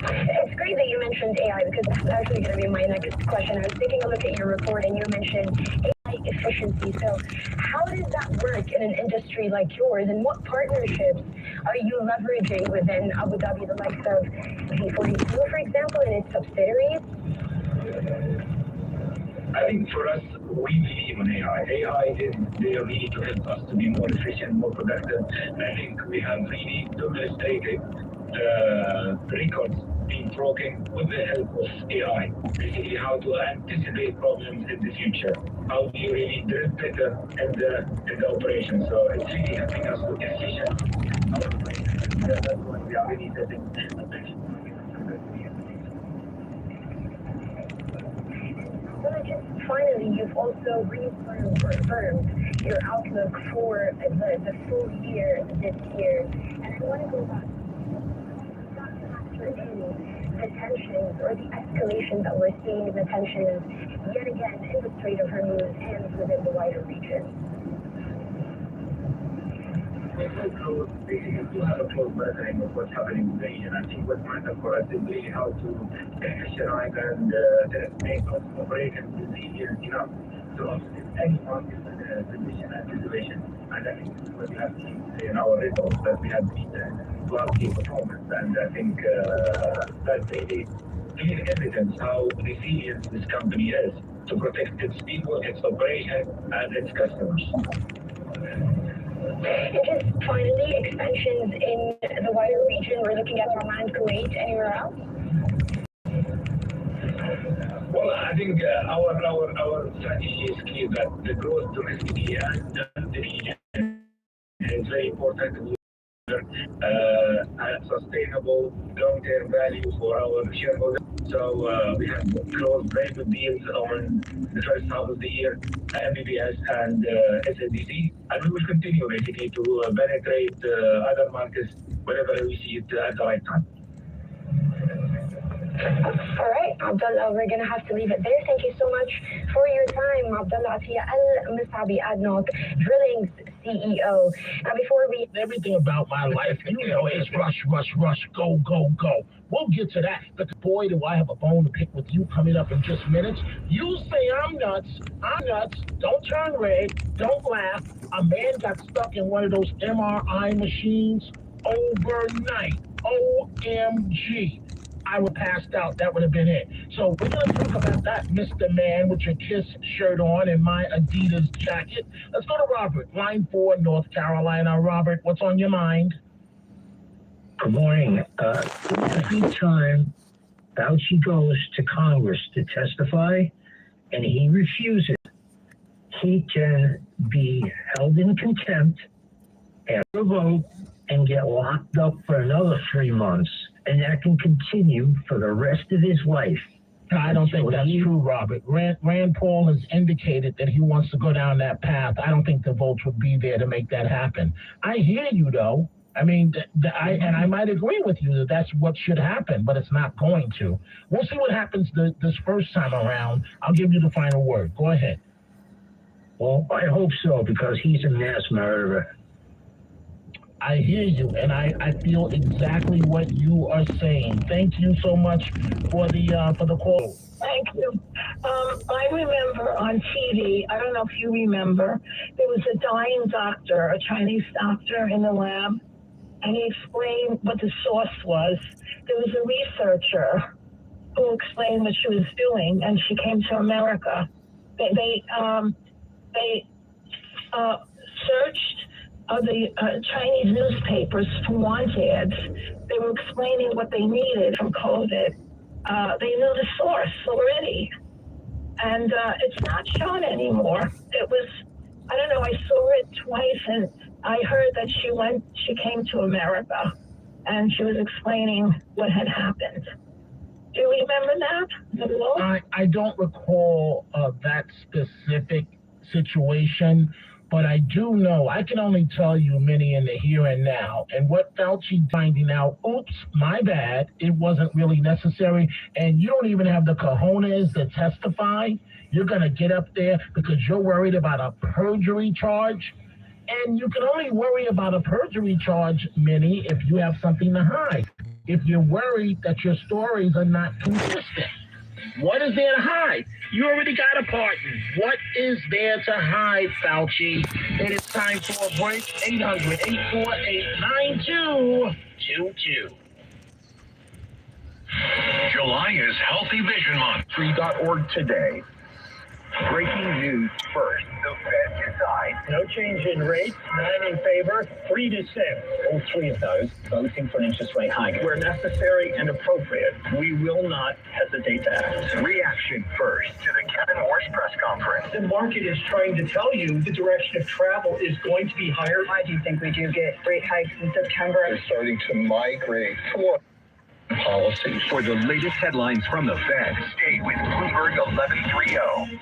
It's great that you mentioned AI because that's actually going to be my next question. I was taking a look at your report and you mentioned AI efficiency. So how does that work in an industry like yours, and what partnerships are you leveraging within Abu Dhabi, the likes of G42, for example, and its subsidiaries? I think for us, we believe in AI. AI is there really to help us to be more efficient, more productive. And I think we have really demonstrated records being broken with the help of AI. Basically, how to anticipate problems in the future. How do you really drill better in the operation? So it's really helping us to efficient our operations. That's what we are really setting attention. Finally, you've also reaffirmed your outlook for the full year this year. And I want to go back to the tensions or the escalation that we're seeing in the tensions yet again in the Strait of Hormuz and within the wider region. We do have a close monitoring of what's happening in the region. I think what's matter for us is really how to efficientize and make us operations resilient enough to offset any market condition and situation. And I think this is what we have seen in our results, that we have seen last year performance. And I think that's really clear evidence how resilient this company is to protect its people, its operation, and its customers. And just finally, expansions in the wider region. We're looking at Oman, Kuwait, anywhere else? Well, I think our strategy is clear that the growth domestically and the region is very important. Sustainable long-term value for our shareholders. So we have closed very good deals on the first half of the year, MBBS and SLDC, and we will continue basically to penetrate other markets whenever we see it at the right time. All right, Abdullah, we're going to have to leave it there. Thank you so much for your time, Abdullah Atiyah Al-Mus'abi, ADNOC Drilling's CEO. Now, before we... Everything about my life, is rush, go. We'll get to that. But boy, do I have a bone to pick with you coming up in just minutes. You say I'm nuts. Don't turn red. Don't laugh. A man got stuck in one of those MRI machines overnight. OMG. I would have passed out. That would have been it. So we're going to talk about that, Mr. Man, with your KISS shirt on and my Adidas jacket. Let's go to Robert, line 4, North Carolina. Robert, what's on your mind? Good morning. Every time Fauci goes to Congress to testify and he refuses, he can be held in contempt after a vote and get locked up for another 3 months. And that can continue for the rest of his life. I don't think that's true, Robert. Rand Paul has indicated that he wants to go down that path. I don't think the votes would be there to make that happen. I hear you, though. I mean, I might agree with you that that's what should happen, but it's not going to. We'll see what happens this first time around. I'll give you the final word. Go ahead. Well, I hope so, because he's a mass murderer. I hear you, and I feel exactly what you are saying. Thank you so much for the call. Thank you. I remember on TV, I don't know if you remember, there was a dying doctor, a Chinese doctor in the lab, and he explained what the source was. There was a researcher who explained what she was doing, and she came to America. They searched the Chinese newspapers for want ads. They were explaining what they needed from COVID. They knew the source already, and it's not shown anymore. It was, I don't know, I saw it twice, and I heard that she came to America, and she was explaining what had happened. Do you remember that? I don't recall that specific situation, but I do know, I can only tell you many in the here and now. And what Fauci finding out, oops, my bad, it wasn't really necessary. And you don't even have the cojones to testify. You're going to get up there because you're worried about a perjury charge. And you can only worry about a perjury charge, Minnie, if you have something to hide. If you're worried that your stories are not consistent. What is there to hide? You already got a pardon. What is there to hide, Fauci? It is time for a break. 800-848-9222. July is Healthy Vision Month. Free.org today. Breaking news first. The Fed decides. No change in rates, 9 in favor, 3 dissent. All three of those voting for an interest rate hike. Where necessary and appropriate, we will not hesitate to act. Reaction first to the Kevin Morris press conference. The market is trying to tell you the direction of travel is going to be higher. Why do you think we do get rate hikes in September? They're starting to migrate toward policy. For the latest headlines from the Fed, stay with Bloomberg 1130.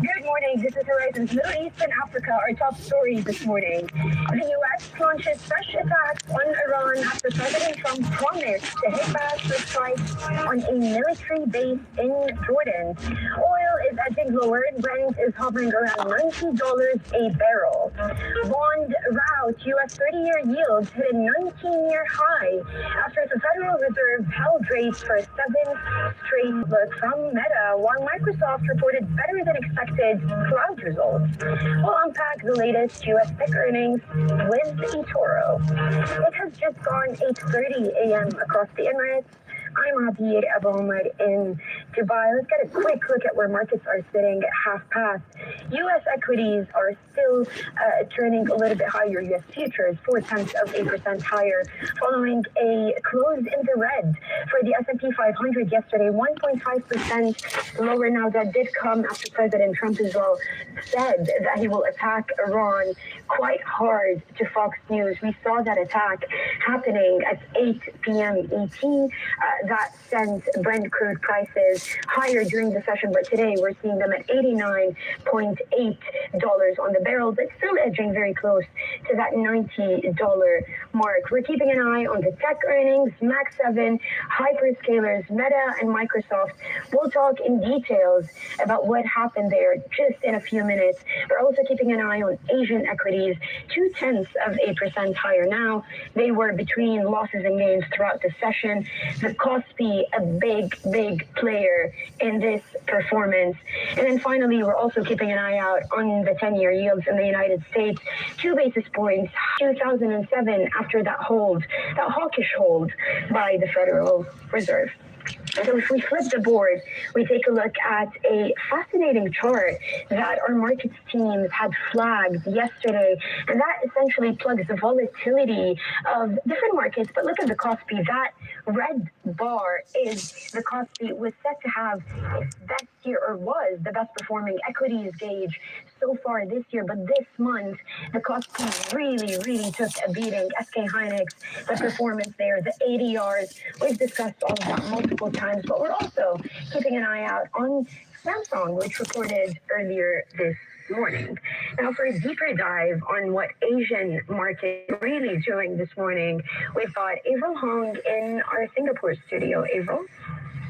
Good morning. This is Horizon's Middle East and Africa. Our top stories this morning. The U.S. launches fresh attacks on Iran after President Trump promised to hit back with strikes on a military base in Jordan. Oil is edging lower and Brent is hovering around $90 a barrel. Bond rout U.S. 30-year yields hit a 19-year high after the Federal Reserve held rates for 7 straight. Look from Meta, while Microsoft reported better than expected cloud results. We'll unpack the latest U.S. tech earnings with eToro. It has just gone 8:30 a.m. across the Emirates. I'm Abir Abu Omar in Dubai. Let's get a quick look at where markets are sitting at half past. U.S. equities are still turning a little bit higher. U.S. futures 0.4% higher, following a close in the red for the S&P 500 yesterday, 1.5% lower. Now that did come after President Trump as well said that he will attack Iran quite hard to Fox News. We saw that attack happening at 8 p.m. ET. That sent Brent crude prices higher during the session, but today we're seeing them at $89.8 on the barrel, but still edging very close to that $90 mark. We're keeping an eye on the tech earnings, Max 7, hyperscalers, Meta, and Microsoft. We'll talk in details about what happened there just in a few minutes. We're also keeping an eye on Asian equities, 0.2% higher now. They were between losses and gains throughout the session. The Kospi, a big player in this performance. And then finally, we're also keeping an eye out on the 10-year yields in the United States. 2 basis points, 2007, after that hawkish hold by the Federal Reserve. So if we flip the board, we take a look at a fascinating chart that our markets teams had flagged yesterday, and that essentially plugs the volatility of different markets. But look at the Kospi, that red bar is the Kospi was set to have its best year, or was the best performing equities gauge so far this year. But this month, the Kospi really took a beating. SK Hynix, the performance there, the ADRs, we've discussed all of that multiple times, but we're also keeping an eye out on Samsung, which reported earlier this morning. Now, for a deeper dive on what Asian market really doing this morning, we've got Avril Hong in our Singapore studio. Avril?